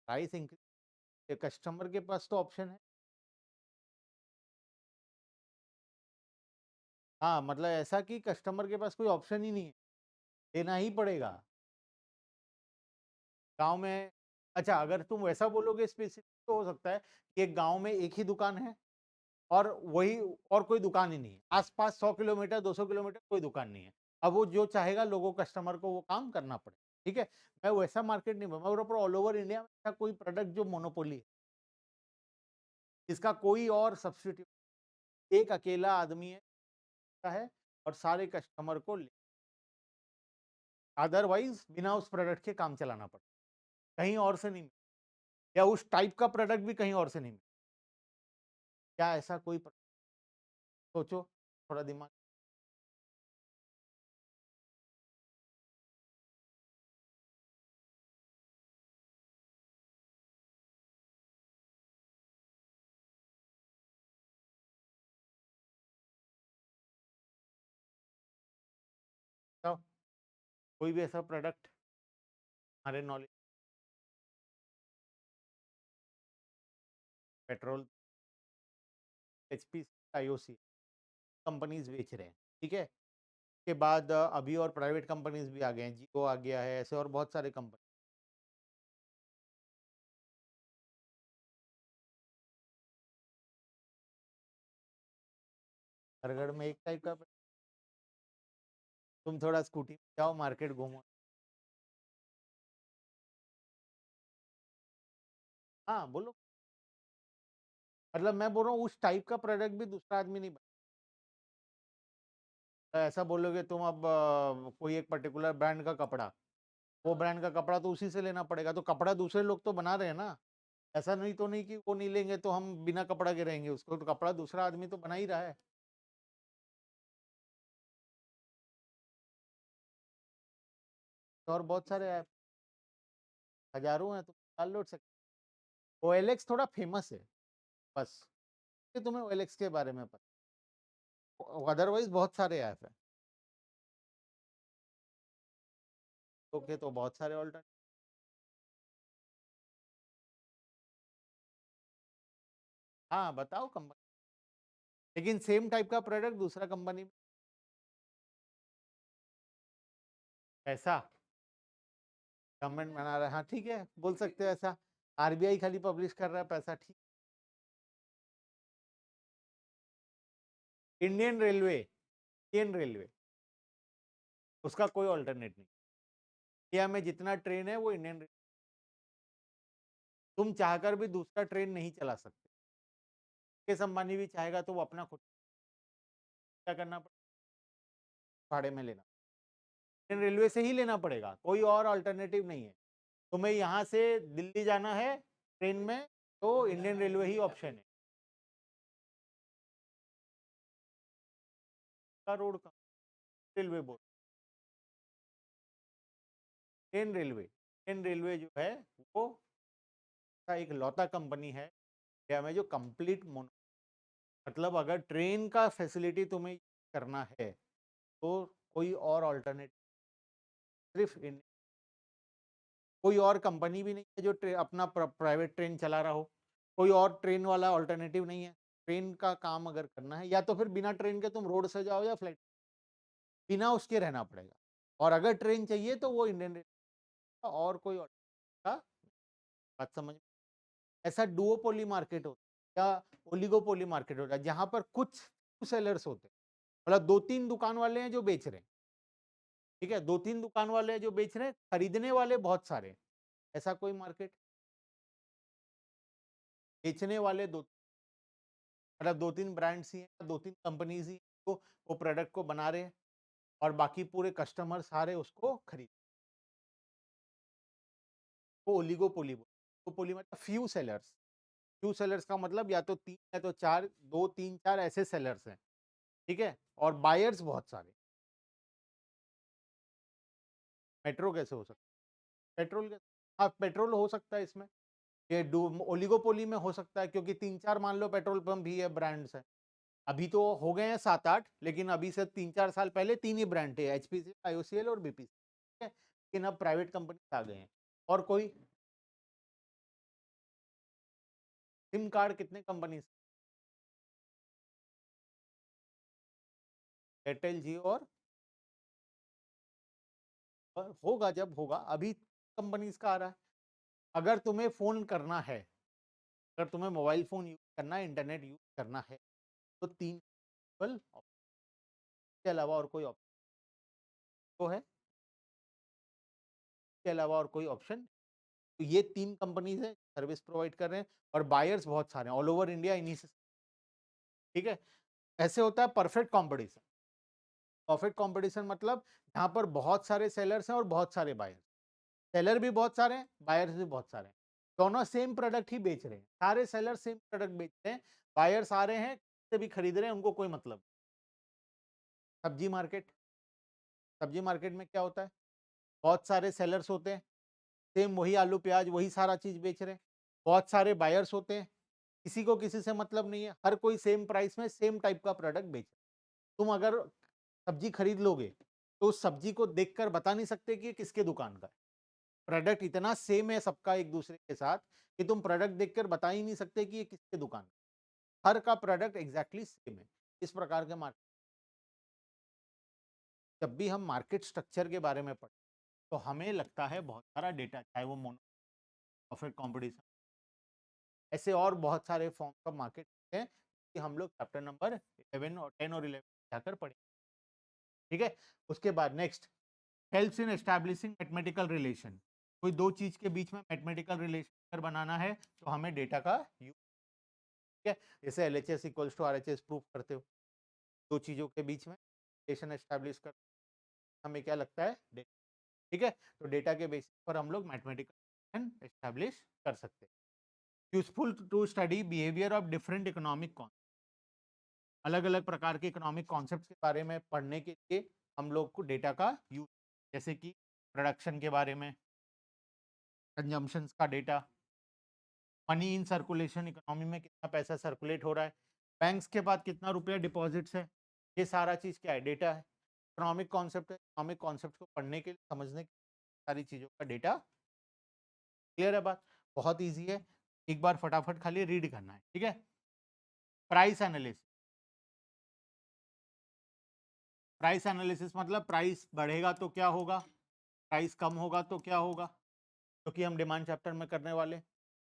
price increase, customer के पास तो ऑप्शन है। हाँ, मतलब ऐसा कि कस्टमर के पास कोई ऑप्शन ही नहीं है, लेना ही पड़ेगा। गाँव में, अच्छा अगर तुम वैसा बोलोगे स्पेसिफिक तो हो सकता है कि एक गाँव में एक ही दुकान है और वही और कोई दुकान ही नहीं है। आस-पास 100 किलोमीटर, 200 किलोमीटर कोई दुकान नहीं है। अब वो जो चाहेगा लोगों कस्टमर को वो काम करना पड़ेगा। ठीक है? मैं वैसा मार्केट नहीं बोल, मैं बोल रहा हूँ ऑल ओवर इंडिया में ऐसा कोई प्रोडक्ट जो मोनोपोली है, इसका कोई और सब्स्टिट्यूट, एक अकेला आदमी है, और सारे कस्टमर को अदरवाइज बिना उस प्रोडक्ट के काम चलाना पड़ता, कहीं और से नहीं मिलता, या उस टाइप का प्रोडक्ट भी कहीं और से नहीं मिलता। क्या ऐसा कोई सोचो, थोड़ा दिमाग। बताओ, कोई भी ऐसा प्रोडक्ट हमारे knowledge, petrol, HP, IOC companies बेच रहे हैं, ठीक है। के बाद अभी और प्राइवेट कंपनीज भी आ गए हैं, जियो आ गया है, ऐसे और बहुत सारे कंपनी। हरगढ़ में एक टाइप का, तुम थोड़ा स्कूटी में जाओ, मार्केट घूमो। हाँ बोलो, मतलब मैं बोल रहा हूँ उस टाइप का प्रोडक्ट भी दूसरा आदमी नहीं ऐसा बोलोगे तुम अब कोई एक पर्टिकुलर ब्रांड का कपड़ा, वो ब्रांड का कपड़ा तो उसी से लेना पड़ेगा, तो कपड़ा दूसरे लोग तो बना रहे हैं ना। ऐसा नहीं तो नहीं कि वो नहीं लेंगे तो हम बिना कपड़ा के रहेंगे, उसको तो कपड़ा दूसरा आदमी तो बना ही रहा है। तो और बहुत सारे ऐप, हजारों हैं, तुम डाउनलोड सकते। OLX थोड़ा फेमस है बस, कि तुम्हें OLX के बारे में पता, अदरवाइज बहुत सारे ऐप है। ओके, तो बहुत सारे ऑल्टरनेट। हाँ बताओ कंपनी, लेकिन सेम टाइप का प्रोडक्ट दूसरा कंपनी में ऐसा गवर्नमेंट बना रहा है, हाँ ठीक है, बोल सकते हो ऐसा। RBI खाली पब्लिश कर रहा है पैसा, ठीक। इंडियन रेलवे उसका कोई ऑल्टरनेट नहीं। इंडिया में जितना ट्रेन है वो इंडियन, तुम चाहकर भी दूसरा ट्रेन नहीं चला सकते। मुकेश अंबानी भी चाहेगा तो वो अपना खुद क्या करना पड़ेगा, भाड़े में लेना, इंडियन रेलवे से ही लेना पड़ेगा, कोई और अल्टरनेटिव नहीं है। तुम्हें यहाँ से दिल्ली जाना है ट्रेन में, तो इंडियन रेलवे ही ऑप्शन है। का रोड का रेलवे बोर्ड, इंडियन रेलवे जो है वो एक लौता कंपनी है इंडिया में जो कंप्लीट मोनो, मतलब अगर ट्रेन का फैसिलिटी तुम्हें करना है तो कोई और ऑल्टरनेट, सिर्फ कोई और कंपनी भी नहीं है जो अपना प्राइवेट ट्रेन चला रहा हो, कोई और ट्रेन वाला ऑल्टरनेटिव नहीं है। ट्रेन का काम अगर करना है, या तो फिर बिना ट्रेन के तुम रोड से जाओ या फ्लाइट, बिना उसके रहना पड़ेगा। और अगर ट्रेन चाहिए तो वो इंडियन रेलवे का, और कोई का, बात समझ में? ऐसा डुओपोली मार्केट होता है या ओलिगोपोली मार्केट होता है, जहां पर कुछ सेलर्स होते हैं, मतलब दो तीन दुकान वाले हैं जो बेच रहे हैं, ठीक है, दो तीन दुकान वाले हैं जो बेच रहे हैं, खरीदने वाले बहुत सारे हैं। ऐसा कोई मार्केट, बेचने वाले दो, मतलब दो तीन ब्रांड्स ही हैं, दो तीन कंपनीज ही हैं, तो वो प्रोडक्ट को बना रहे हैं और बाकी पूरे कस्टमर सारे उसको खरीद, वो ओलिगोपोली, ओलिगोपोली मतलब फ्यू सेलर्स का मतलब या तो तीन या तो चार, दो तीन चार ऐसे सेलर्स हैं, ठीक है, और बायर्स बहुत सारे। मेट्रो कैसे हो सकता है, पेट्रोल कैसे, हाँ पेट्रोल हो सकता है इसमें, ये ओलिगोपोली में हो सकता है, क्योंकि तीन चार मान लो पेट्रोल पंप भी है, ब्रांड्स है। अभी तो हो गए हैं 7-8, लेकिन अभी से 3-4 साल पहले तीन ही ब्रांड थे, HPCL, IOCL और BPCL, ठीक है, लेकिन अब प्राइवेट कंपनी आ गए हैं। और कोई सिम कार्ड कितने कंपनी, एयरटेल, जियो और होगा जब होगा, अभी कंपनीज का आ रहा है। अगर तुम्हें फोन करना है, अगर तुम्हें मोबाइल फोन यूज करना है, इंटरनेट यूज करना है, तो तीन केवल के अलावा और कोई ऑप्शन तो है, के अलावा और कोई ऑप्शन, तो ये तीन कंपनीज है सर्विस प्रोवाइड कर रहे हैं, और बायर्स बहुत सारे हैं ऑल ओवर इंडिया इन्हीं से, ठीक है। ऐसे होता है परफेक्ट कॉम्पिटिशन। परफेक्ट कंपटीशन मतलब जहां पर बहुत सारे सेलर्स हैं और बहुत सारे बायर्स, सेलर भी बहुत सारे हैं, बायर्स भी बहुत सारे हैं, दोनों सेम प्रोडक्ट ही बेच रहे हैं, सारे सेलर सेम प्रोडक्ट बेच रहे हैं, बायर्स आ रहे हैं से भी खरीद रहे हैं, उनको कोई मतलब। सब्जी मार्केट, सब्जी मार्केट में क्या होता है, बहुत सारे सेलर्स होते हैं, सेम वही आलू प्याज वही सारा चीज बेच रहे हैं, बहुत सारे बायर्स होते हैं, किसी को किसी से मतलब नहीं है, हर कोई सेम प्राइस में सेम टाइप का प्रोडक्ट बेच रहा है। तुम अगर सब्जी खरीद लोगे तो उस सब्जी को देखकर बता नहीं सकते कि ये किसके दुकान का है। प्रोडक्ट इतना सेम है सबका एक दूसरे के साथ कि तुम प्रोडक्ट देखकर बता ही नहीं सकते कि ये किसके दुकान का है। हर का प्रोडक्ट एग्जैक्टली सेम है। इस प्रकार के मार्केट, जब भी हम मार्केट स्ट्रक्चर के बारे में पढ़ते तो हमें लगता है बहुत सारा डेटा, चाहे वो मोनो प्रॉफिट कंपटीशन, ऐसे और बहुत सारे फॉर्म ऑफ मार्केट हैं कि हम लोग चैप्टर नंबर 11 और 10 और 11 जाकर पढ़ेंगे। ठीक है, उसके बाद next, helps in establishing mathematical relation. कोई दो चीज के बीच में मैथमेटिकल रिलेशन अगर बनाना है तो हमें डेटा का यूज, ठीक है, जैसे LHS equals to RHS proof करते हो, दो चीजों के बीच में रिलेशन एस्टैब्लिश कर, हमें क्या लगता है डेटा। ठीक है, तो डेटा के बेसिस पर हम लोग मैथमेटिकल रिलेशन एस्टैब्लिश कर सकते हैं। Useful to study behaviour of different economic concept, अलग अलग प्रकार के इकोनॉमिक कॉन्सेप्ट के बारे में पढ़ने के लिए हम लोग को डेटा का यूज, जैसे कि प्रोडक्शन के बारे में, कंजम्पशंस का data, money in circulation, economy में कितना पैसा सर्कुलेट हो रहा है, बैंक्स के पास कितना रुपया डिपॉजिट्स है, ये सारा चीज़ क्या है, डेटा है। इकोनॉमिक कॉन्सेप्ट है, इकोनॉमिक कॉन्सेप्ट को पढ़ने के लिए, समझने के लिए सारी चीज़ों का डेटा। क्लियर है बात, बहुत ईजी है, एक बार फटाफट खाली रीड करना है। ठीक है, प्राइस एनालिसिस, प्राइस एनालिसिस मतलब प्राइस बढ़ेगा तो क्या होगा, प्राइस कम होगा तो क्या होगा, जो कि हम डिमांड चैप्टर में करने वाले।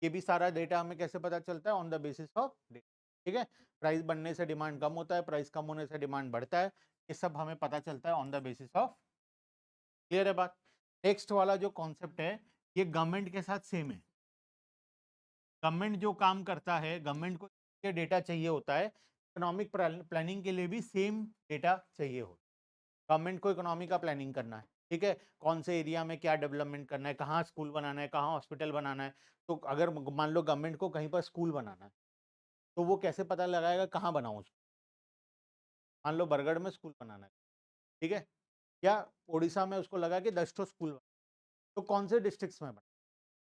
ये भी सारा डेटा हमें कैसे पता चलता है, on the basis of data. ठीक है, प्राइस बढ़ने से डिमांड कम होता है, प्राइस कम होने से डिमांड बढ़ता है, ये सब हमें पता चलता है on the basis of. Clear है बात। नेक्स्ट वाला जो कॉन्सेप्ट है ये गवर्नमेंट के साथ सेम है। गवर्नमेंट जो काम करता है, गवर्नमेंट को ये डेटा चाहिए होता है, इकोनॉमिक प्लानिंग के लिए भी सेम डेटा चाहिए हो। गवर्नमेंट को इकोनॉमी का प्लानिंग करना है, ठीक है, कौन से एरिया में क्या डेवलपमेंट करना है, कहाँ स्कूल बनाना है, कहाँ हॉस्पिटल बनाना है। तो अगर मान लो गवर्नमेंट को कहीं पर स्कूल बनाना है तो वो कैसे पता लगाएगा कहाँ बनाऊँ उसको। मान लो बरगढ़ में स्कूल बनाना है, ठीक है, या उड़ीसा में उसको लगा कि 10 ठो स्कूल बना, तो कौन से डिस्ट्रिक्ट्स में बना,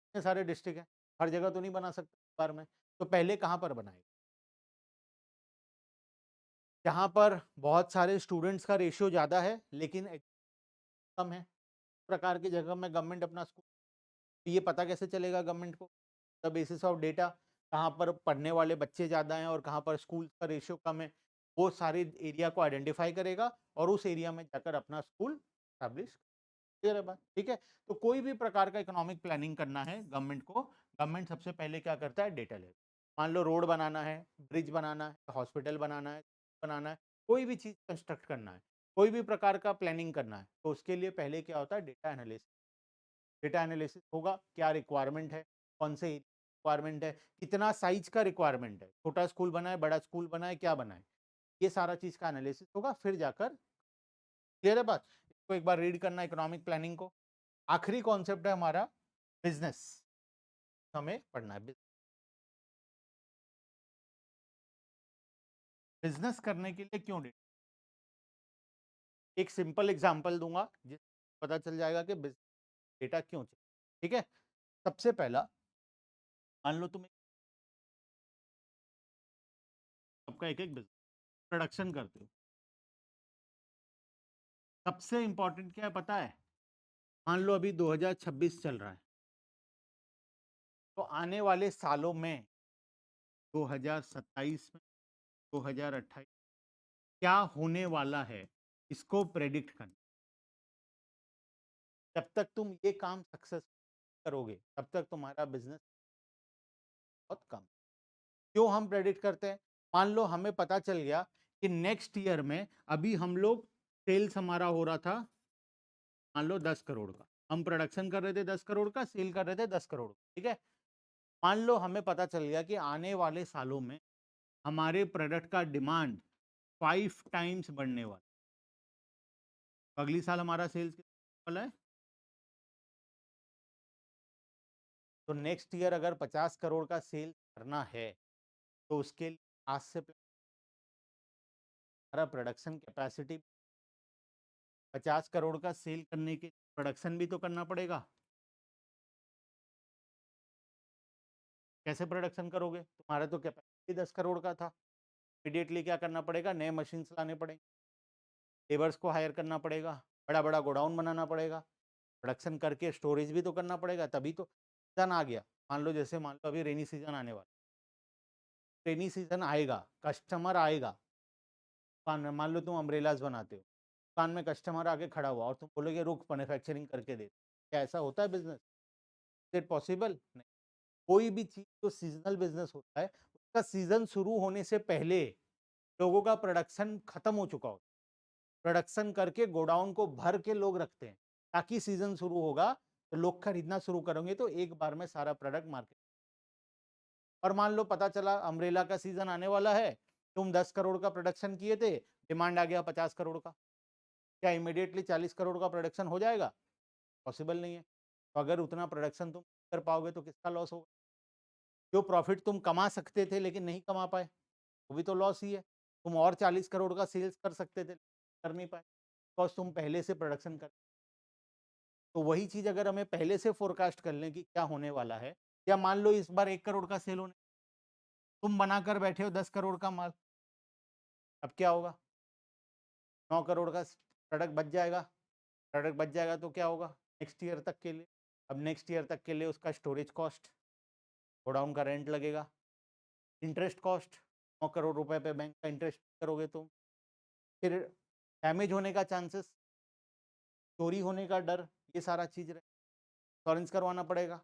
इतने सारे डिस्ट्रिक्ट हैं, हर जगह तो नहीं बना सकता बार में, तो पहले कहाँ पर बनाएगा, जहाँ पर बहुत सारे स्टूडेंट्स का रेशियो ज़्यादा है लेकिन कम है, प्रकार की जगह में गवर्नमेंट अपना स्कूल। ये पता कैसे चलेगा गवर्नमेंट को, द बेसिस ऑफ डेटा, कहाँ पर पढ़ने वाले बच्चे ज़्यादा हैं और कहाँ पर स्कूल का रेशियो कम है, वो सारे एरिया को आइडेंटिफाई करेगा और उस एरिया में जाकर अपना स्कूल स्टैब्लिश। क्लियर है बात, ठीक है। तो कोई भी प्रकार का इकोनॉमिक प्लानिंग करना है गवर्नमेंट को, गवर्नमेंट सबसे पहले क्या करता है, डेटा लेता है। मान लो रोड बनाना है, ब्रिज बनाना है, हॉस्पिटल बनाना है, कोई भी चीज़ कंस्ट्रक्ट करना है, कोई भी प्रकार का प्लानिंग करना है, तो उसके लिए पहले क्या होता है, डेटा एनालिसिस। डेटा एनालिसिस होगा, क्या रिक्वायरमेंट है, कौन से रिक्वायरमेंट है, कितना साइज का रिक्वायरमेंट है, छोटा स्कूल बना है, बड़ा स्कूल बना है, क्या बना है, ये सारा चीज का एनालिसिस होगा, फिर जाकर। क्लियर है बात, इसको एक बार रीड करना इकोनॉमिक प्लानिंग को। आखिरी कॉन्सेप्ट है हमारा बिजनेस, हमें पढ़ना है। बिजनेस करने के लिए क्यों डेटा, एक सिंपल एग्जांपल दूंगा जिससे पता चल जाएगा कि डेटा क्यों चाहिए। ठीक है, सबसे पहला, मान लो तुम आपका एक एक बिजनेस प्रोडक्शन करते हो, सबसे इंपॉर्टेंट क्या है पता है, मान लो अभी 2026 चल रहा है, तो आने वाले सालों में 2027 में, 2028 क्या होने वाला है, इसको प्रेडिक्ट करना। जब तक तुम ये काम सक्सेस करोगे तब तक तुम्हारा बिजनेस बहुत कम। क्यों हम प्रेडिक्ट करते हैं, मान लो हमें पता चल गया कि नेक्स्ट ईयर में, अभी हम लोग सेल्स हमारा हो रहा था मान लो 10 करोड़ का, हम प्रोडक्शन कर रहे थे 10 करोड़ का, सेल कर रहे थे 10 करोड़, ठीक है। मान लो हमें पता चल गया कि आने वाले सालों में हमारे प्रोडक्ट का डिमांड 5 टाइम्स बढ़ने वाला, अगली साल हमारा सेल्स वाला है, तो नेक्स्ट ईयर अगर 50 करोड़ का सेल करना है तो उसके लिए आज से हमारा प्रोडक्शन कैपेसिटी 50 करोड़ का सेल करने के प्रोडक्शन भी तो करना पड़ेगा। कैसे प्रोडक्शन करोगे? तुम्हारा तो कैपेसिटी 10 करोड़ का था। इमीडिएटली क्या करना पड़ेगा? नए मशीन्स लाने पड़ेंगे, लेबर्स को हायर करना पड़ेगा, बड़ा बड़ा गोडाउन बनाना पड़ेगा, प्रोडक्शन करके स्टोरेज भी तो करना पड़ेगा, तभी तो सीजन आ गया। मान लो जैसे मान लो अभी रेनी सीजन आने वाला, रेनी सीजन आएगा, कस्टमर आएगा दुकान में, मान लो तुम अम्ब्रेलाज बनाते हो, दुकान में कस्टमर आके खड़ा हुआ और तुम बोलोगे रुक मैन्युफैक्चरिंग करके दे, क्या ऐसा होता है बिजनेस? Is it possible? नहीं। कोई भी चीज जो सीजनल बिजनेस होता है उसका सीजन शुरू होने से पहले लोगों का प्रोडक्शन खत्म हो चुका हो, प्रोडक्शन करके गोडाउन को भर के लोग रखते हैं ताकि सीजन शुरू होगा तो लोग खरीदना शुरू करेंगे तो एक बार में सारा प्रोडक्ट मार्केट। और मान लो पता चला अम्ब्रेला का सीजन आने वाला है, तुम 10 करोड़ का प्रोडक्शन किए थे, डिमांड आ गया 50 करोड़ का, क्या इमीडिएटली 40 करोड़ का प्रोडक्शन हो जाएगा? पॉसिबल नहीं है। तो अगर उतना प्रोडक्शन तुम कर पाओगे तो किसका लॉस होगा? जो प्रॉफिट तुम कमा सकते थे लेकिन नहीं कमा पाए, वो भी तो लॉस ही है। तुम और 40 करोड़ का सेल्स कर सकते थे, कर नहीं पाए, बिकॉज़ तुम पहले से प्रोडक्शन कर। तो वही चीज़ अगर हमें पहले से फोरकास्ट कर लें कि क्या होने वाला है, या मान लो इस बार 1 करोड़ का सेल होने, तुम बनाकर बैठे हो 10 करोड़ का माल, अब क्या होगा? 9 करोड़ का प्रोडक्ट बच जाएगा, प्रोडक्ट बच जाएगा तो क्या होगा नेक्स्ट ईयर तक के लिए? अब नेक्स्ट ईयर तक के लिए उसका स्टोरेज कॉस्ट, गोडाउन का रेंट लगेगा, इंटरेस्ट कॉस्ट, 9 करोड़ रुपए पे बैंक का इंटरेस्ट करोगे तुम, फिर डैमेज होने का चांसेस, चोरी होने का डर, ये सारा चीज़ इंश्योरेंस करवाना पड़ेगा,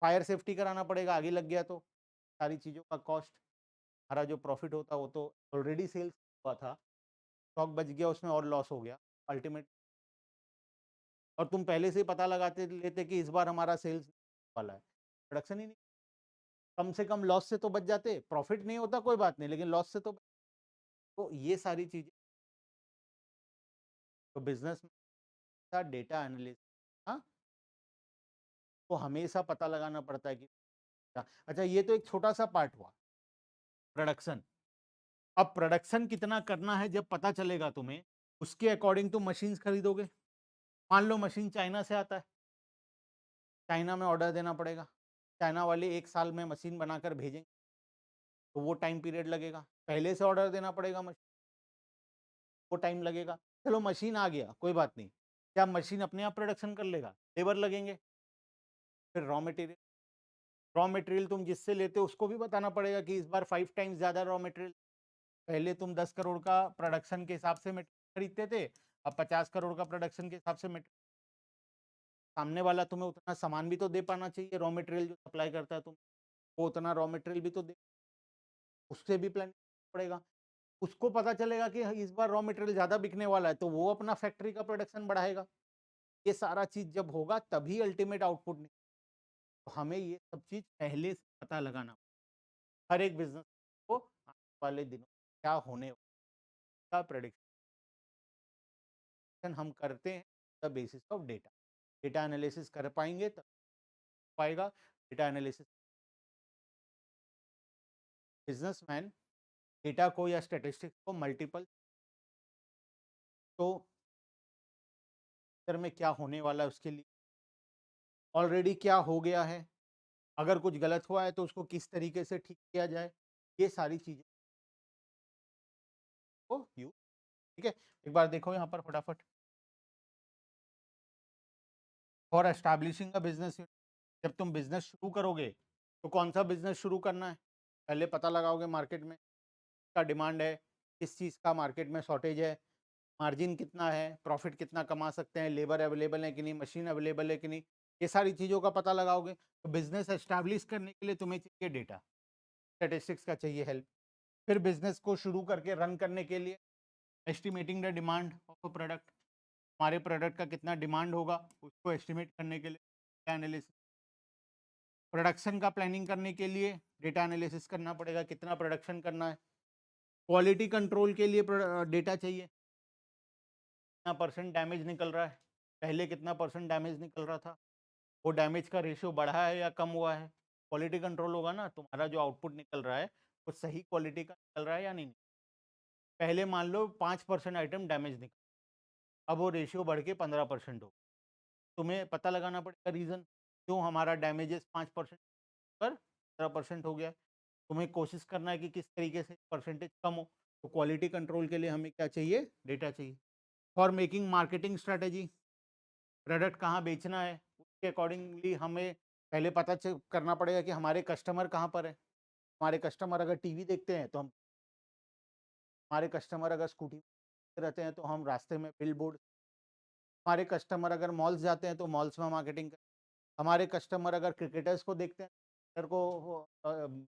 फायर सेफ्टी कराना पड़ेगा, आगे लग गया तो सारी चीज़ों का कॉस्ट। हमारा जो प्रॉफिट होता वो तो ऑलरेडी सेल्स हुआ था, स्टॉक बच गया उसमें और लॉस हो गया अल्टीमेट। और तुम पहले से ही पता लगाते लेते कि इस बार हमारा सेल्स वाला है, प्रोडक्शन ही नहीं, कम से कम लॉस से तो बच जाते, प्रॉफिट नहीं होता कोई बात नहीं लेकिन लॉस से तो ये सारी चीज़ें तो बिजनेस का डेटा एनालिस्ट, हाँ, तो हमेशा पता लगाना पड़ता है कि अच्छा ये तो एक छोटा सा पार्ट हुआ प्रोडक्शन। अब प्रोडक्शन कितना करना है जब पता चलेगा तुम्हें, उसके अकॉर्डिंग तुम मशीन्स खरीदोगे। मान लो मशीन चाइना से आता है, चाइना में ऑर्डर देना पड़ेगा, चाइना वाले 1 साल में मशीन बनाकर भेजेंगे तो वो टाइम पीरियड लगेगा, पहले से ऑर्डर देना पड़ेगा मशीन, वो टाइम लगेगा। चलो मशीन आ गया कोई बात नहीं, क्या मशीन अपने आप प्रोडक्शन कर लेगा? लेबर लगेंगे, फिर रॉ मटेरियल तुम जिससे लेते हो उसको भी बताना पड़ेगा कि इस बार 5 टाइम्स ज़्यादा रॉ मटेरियल, पहले तुम 10 करोड़ का प्रोडक्शन के हिसाब से मटेरियल खरीदते थे, अब 50 करोड़ का प्रोडक्शन के हिसाब से मटेरियल, सामने वाला तुम्हें उतना सामान भी तो दे पाना चाहिए, रॉ मटेरियल जो सप्लाई करता है तुम, वो उतना रॉ मटेरियल भी तो दे, उससे भी प्लान पड़ेगा। उसको पता चलेगा कि इस बार रॉ मटेरियल ज़्यादा बिकने वाला है तो वो अपना फैक्ट्री का प्रोडक्शन बढ़ाएगा। ये सारा चीज़ जब होगा तभी अल्टीमेट आउटपुट निकलेगा। तो हमें ये सब चीज़ पहले से पता लगाना, हर एक बिज़नेस को आने वाले दिनों में क्या होने वाला का प्रेडिक्शन हम करते हैं the basis of data. Data analysis कर पाएँगे तब पाएगा डेटा एनालिसिस। बिज़नेसमैन डेटा को या स्टैटिस्टिक्स को मल्टीपल, तो फ्यूचर में क्या होने वाला है उसके लिए, ऑलरेडी क्या हो गया है, अगर कुछ गलत हुआ है तो उसको किस तरीके से ठीक किया जाए, ये सारी चीज़ें को यूज़, ठीक है? एक बार देखो यहाँ पर फटाफट, for establishing a business unit, जब तुम बिज़नेस शुरू करोगे तो कौन-सा बिज़नेस शुरू करना है? पहले पता लगाओगे मार्केट में क्या डिमांड है, किस चीज़ का मार्केट में शॉर्टेज है, मार्जिन कितना है, प्रॉफिट कितना कमा सकते हैं, लेबर अवेलेबल है कि नहीं, मशीन अवेलेबल है कि नहीं, ये सारी चीज़ों का पता लगाओगे। तो बिज़नेस एस्टैब्लिश करने के लिए तुम्हें चाहिए डेटा, स्टैटिस्टिक्स का चाहिए हेल्प। फिर बिज़नेस को शुरू करके रन करने के लिए estimating the demand of a product, हमारे प्रोडक्ट का कितना डिमांड होगा उसको एस्टिमेट करने के लिए डेटा एनालिसिस। प्रोडक्शन का प्लानिंग करने के लिए डेटा एनालिसिस करना पड़ेगा, कितना प्रोडक्शन करना है। क्वालिटी कंट्रोल के लिए डेटा चाहिए, कितना परसेंट डैमेज निकल रहा है, पहले कितना परसेंट डैमेज निकल रहा था, वो डैमेज का रेशियो बढ़ा है या कम हुआ है। क्वालिटी कंट्रोल होगा ना, तुम्हारा जो आउटपुट निकल रहा है वो सही क्वालिटी का निकल रहा है या नहीं। पहले मान लो 5% आइटम डैमेज निकल, अब वो रेशियो बढ़ के 15% हो। तुम्हें पता लगाना पड़ेगा रीज़न क्यों हमारा डैमेजेस 5% पर 15% हो गया है। तुम्हें कोशिश करना है कि किस तरीके से परसेंटेज कम हो। तो क्वालिटी कंट्रोल के लिए हमें क्या चाहिए, डेटा चाहिए। For making marketing strategy, product कहाँ बेचना है उसके अकॉर्डिंगली हमें पहले पता करना पड़ेगा कि हमारे कस्टमर कहाँ पर है। हमारे कस्टमर अगर टीवी देखते हैं तो हम, हमारे कस्टमर अगर स्कूटी रहते हैं तो हम रास्ते में बिल बोर्ड, हमारे कस्टमर अगर मॉल्स जाते हैं तो मॉल्स में मार्केटिंग करें, हमारे कस्टमर अगर क्रिकेटर्स को देखते हैं क्रिकेटर को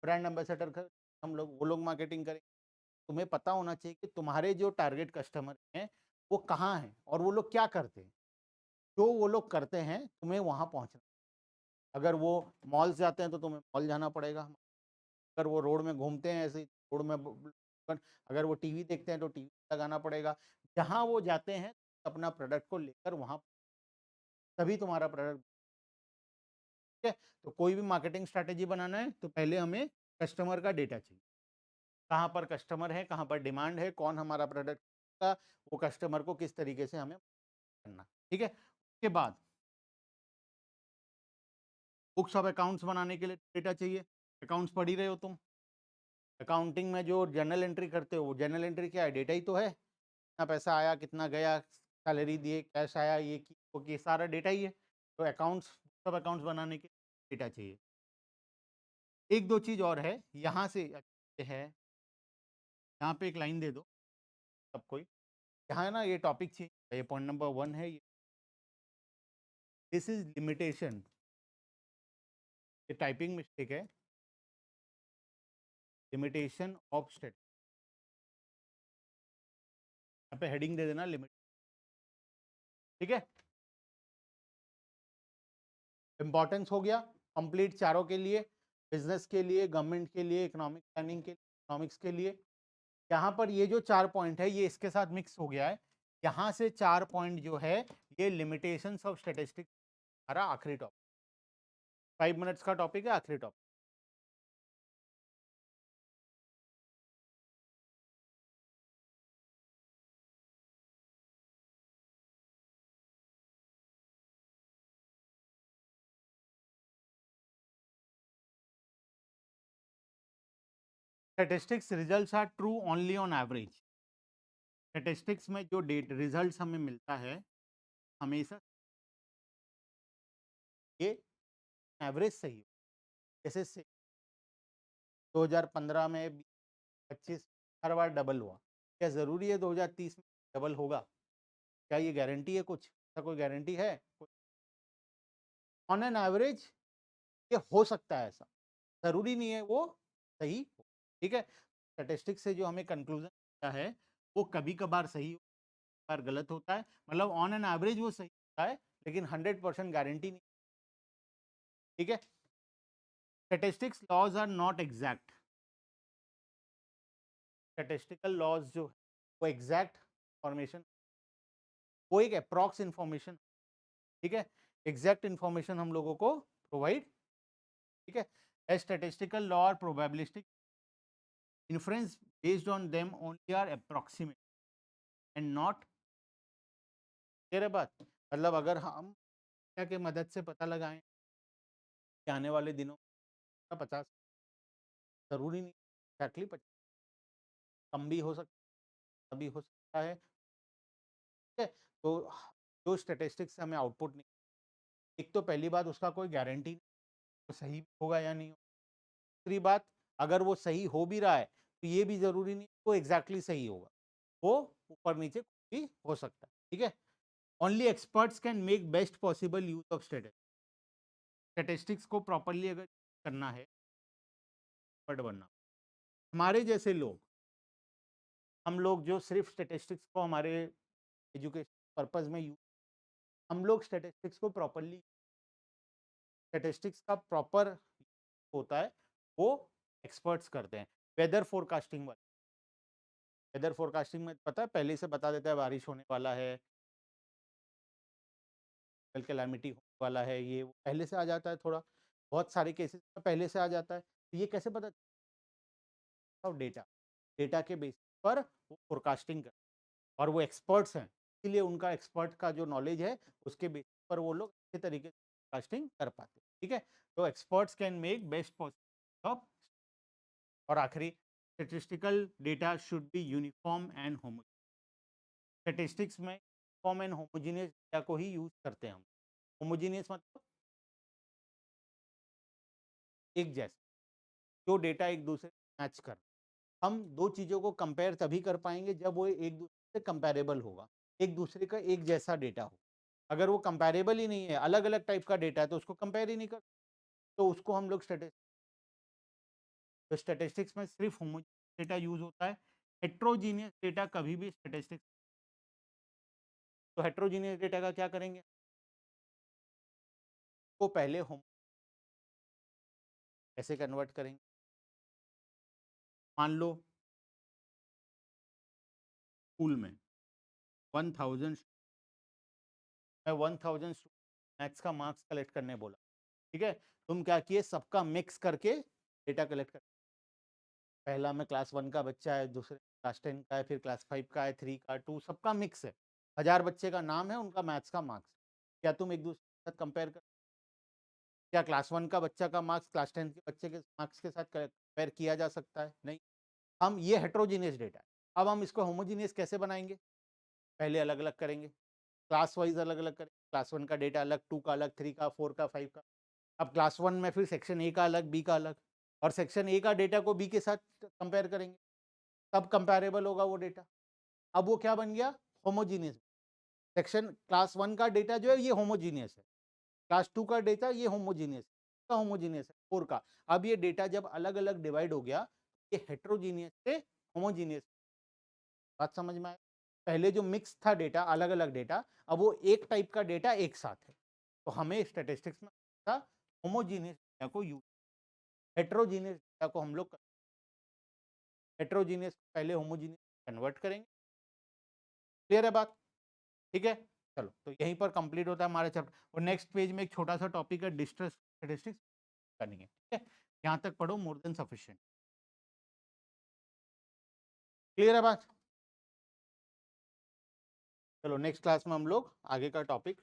ब्रांड एम्बेसडर कर हम लोग वो लोग मार्केटिंग करें। तुम्हें पता होना चाहिए कि तुम्हारे जो टारगेट कस्टमर हैं वो कहाँ हैं और वो लोग क्या करते हैं। जो वो लोग करते हैं तुम्हें वहाँ पहुँचना। अगर वो मॉल्स जाते हैं तो तुम्हें मॉल जाना पड़ेगा, अगर वो रोड में घूमते हैं ऐसे ही रोड में अगर वो टीवी देखते हैं तो टीवी लगाना पड़ेगा। जहाँ वो जाते हैं अपना प्रोडक्ट को लेकर वहाँ, तभी तुम्हारा प्रोडक्ट। ठीक है, तो कोई भी मार्केटिंग स्ट्रैटेजी बनाना है तो पहले हमें कस्टमर का डेटा चाहिए, कहाँ पर कस्टमर है, कहाँ पर डिमांड है, कौन हमारा प्रोडक्ट का, वो कस्टमर को किस तरीके से हमें करना। ठीक है, उसके बाद बुक्स ऑफ अकाउंट्स बनाने के लिए डेटा चाहिए। अकाउंट्स पढ़ ही रहे हो तुम, अकाउंटिंग में जो जर्नल एंट्री करते हो वो जर्नल एंट्री क्या है, डेटा ही तो है। कितना पैसा आया, कितना गया, सैलरी दिए, कैश आया, ये की वो की, सारा डेटा ही है। तो अकाउंट्स, सब अकाउंट्स बनाने के डेटा चाहिए। एक दो चीज और है यहाँ से है, यहाँ पे एक लाइन दे दो सब कोई, यहाँ है ना ये टॉपिक चाहिए, ये पॉइंट नंबर 1 है, दिस इज लिमिटेशन, ये टाइपिंग मिस्टेक है। लिमिटेशन ऑफ स्टेट, यहाँ पे हेडिंग दे देना लिमिट। ठीक है, इंपॉर्टेंस हो गया कंप्लीट चारों के लिए, बिजनेस के लिए, गवर्नमेंट के लिए, इकोनॉमिक प्लानिंग के, इकोनॉमिक्स के लिए। यहाँ पर ये जो 4 पॉइंट है ये इसके साथ मिक्स हो गया है। यहाँ से 4 पॉइंट जो है ये लिमिटेशंस ऑफ स्टैटिस्टिक्स हमारा आखिरी टॉपिक, 5 मिनट्स का टॉपिक है, आखिरी topic. Statistics results are true only on average. Statistics में जो डेट रिजल्ट्स हमें मिलता है हमेशा ये एवरेज सही हो। जैसे से 2015 में 25 हर बार डबल हुआ, क्या ज़रूरी है 2030 में डबल होगा? क्या ये गारंटी है कुछ? ऐसा कोई गारंटी है? ऑन एन एवरेज ये हो सकता है ऐसा, ज़रूरी नहीं है वो सही हो। ठीक है? स्टैटिस्टिक्स से जो हमें कंक्लूज़न मिलता है, वो कभी-कभार सही, कभी-कभार गलत होता है। मतलब ऑन एन एवरेज वो सही होता है, लेकिन 100% गारंटी नहीं। ठीक है? Statistics laws are not exact. Statistical laws जो है, वो एग्ज़ैक्ट इन्फॉर्मेशन, वो एक एप्रॉक्स इन्फॉर्मेशन, ठीक है? एग्ज़ैक्ट इन्फॉर्मेशन हम लोगों को प्रोवाइड, ठीक है? ए स्टैटिस्टिकल लॉ और probabilistic inference based on them only are approximate and not, clear है बात? मतलब अगर हम क्या के मदद से पता लगाएं कि आने वाले दिनों में 50, जरूरी नहीं एग्जैक्टली 50, कम भी हो सकता, भी हो सकता है। ठीक है, तो जो स्टेटिस्टिक्स से हमें आउटपुट नहीं, एक तो पहली बात उसका कोई गारंटी नहीं वो सही होगा या नहीं होगा। दूसरी बात, अगर वो सही हो भी रहा है तो ये भी जरूरी नहीं वो एग्जैक्टली सही होगा, वो ऊपर नीचे भी हो सकता है। ठीक है, only experts can make best possible use of statistics. Statistics को प्रॉपर्ली अगर करना है, एक्सपर्ट बनना, हमारे जैसे लोग, हम लोग जो सिर्फ स्टैटिस्टिक्स को हमारे एजुकेशन पर्पस में यूज, हम लोग स्टैटिस्टिक्स को प्रॉपर्ली, स्टैटिस्टिक्स का प्रॉपर होता है वो एक्सपर्ट्स करते हैं। वेदर फोरकास्टिंग वाले, वेदर फोरकास्टिंग में पता है पहले से बता देता है बारिश होने वाला है, कैलामिटी वाला है, ये वो पहले से आ जाता है, थोड़ा बहुत सारे केसेस में पहले से आ जाता है। तो ये कैसे पता डेटा डेटा के बेसिस पर वो फोरकास्टिंग कर, और वो एक्सपर्ट्स हैं, इसीलिए उनका एक्सपर्ट का जो नॉलेज है उसके बेसिस पर वो लोग अच्छे तरीके से फोरकास्टिंग कर पाते हैं। ठीक है, तो experts can make best possible job. और आखिरी, statistical data should be uniform and homogeneous. Statistics में यूनिफॉर्म एंड होमोजेनियस डेटा को ही यूज करते हैं हम। होमोजेनियस मतलब एक जैसा, जो डेटा एक दूसरे से मैच कर। हम दो चीजों को कंपेयर तभी कर पाएंगे जब वो एक दूसरे से कंपेरेबल होगा, एक दूसरे का एक जैसा डेटा हो। अगर वो कंपेरेबल ही नहीं है, अलग अलग टाइप का डेटा है, तो उसको कंपेयर ही नहीं कर, तो उसको हम लोग स्टैटिस्टिक्स में सिर्फ होमोजेनियस डेटा यूज होता है। हेट्रोजीनियस डेटा कभी भी स्टैटिस्टिक्स, तो हेट्रोजीनियस डेटा का क्या करेंगे, को पहले हम ऐसे कन्वर्ट करेंगे। मान लो स्कूल में 1000, मैं 1000 मैथ्स का मार्क्स कलेक्ट करने बोला। ठीक है, तुम क्या किए, सबका मिक्स करके डेटा कलेक्ट कर, पहला में क्लास 1 का बच्चा है, दूसरे क्लास 10 का है, फिर क्लास 5 का है, 3 का, 2, सबका मिक्स है। 1000 बच्चे का नाम है, उनका मैथ्स का मार्क्स। क्या तुम एक दूसरे के साथ कंपेयर कर, क्या क्लास 1 का बच्चा का मार्क्स क्लास 10 के बच्चे के मार्क्स के साथ कंपेयर किया जा सकता है? नहीं। हम ये हेट्रोजीनियस डेटा है। अब हम इसको होमोजीनियस कैसे बनाएंगे, पहले अलग अलग करेंगे, क्लास वाइज अलग अलग करेंगे। क्लास 1 का डेटा अलग, 2 का अलग, 3 का, 4 का, 5 का। अब क्लास 1 में फिर सेक्शन ए का अलग, बी का अलग, और सेक्शन ए का डेटा को बी के साथ कंपेयर करेंगे, तब कंपेरेबल होगा वो डेटा। अब वो क्या बन गया, होमोजीनियस। सेक्शन क्लास 1 का डेटा जो है ये होमोजीनियस है, क्लास 2 का डेटा ये होमोजीनियस है, होमोजीनियस है 4 का। अब ये डेटा जब अलग अलग डिवाइड हो गया, ये हेट्रोजीनियस से होमोजीनियस। बात समझ में आए, पहले जो मिक्स था डेटा, अलग अलग डेटा, अब वो एक टाइप का डेटा एक साथ है। तो हमें स्टैटिस्टिक्स में होमोजीनियस डेटा को यूज, हेट्रोजीनियस डेटा को हम लोग हेट्रोजीनियस पहले होमोजीनियस कन्वर्ट करेंगे। क्लियर है बात? ठीक है, चलो तो यहीं पर कंप्लीट होता है हमारा चैप्टर, और नेक्स्ट पेज में एक छोटा सा टॉपिक है डिस्ट्रेस स्टैटिस्टिक्स करनी है। ठीक है, यहाँ तक पढ़ो, मोर देन सफिशिएंट। क्लियर है बात? चलो नेक्स्ट क्लास में हम लोग आगे का टॉपिक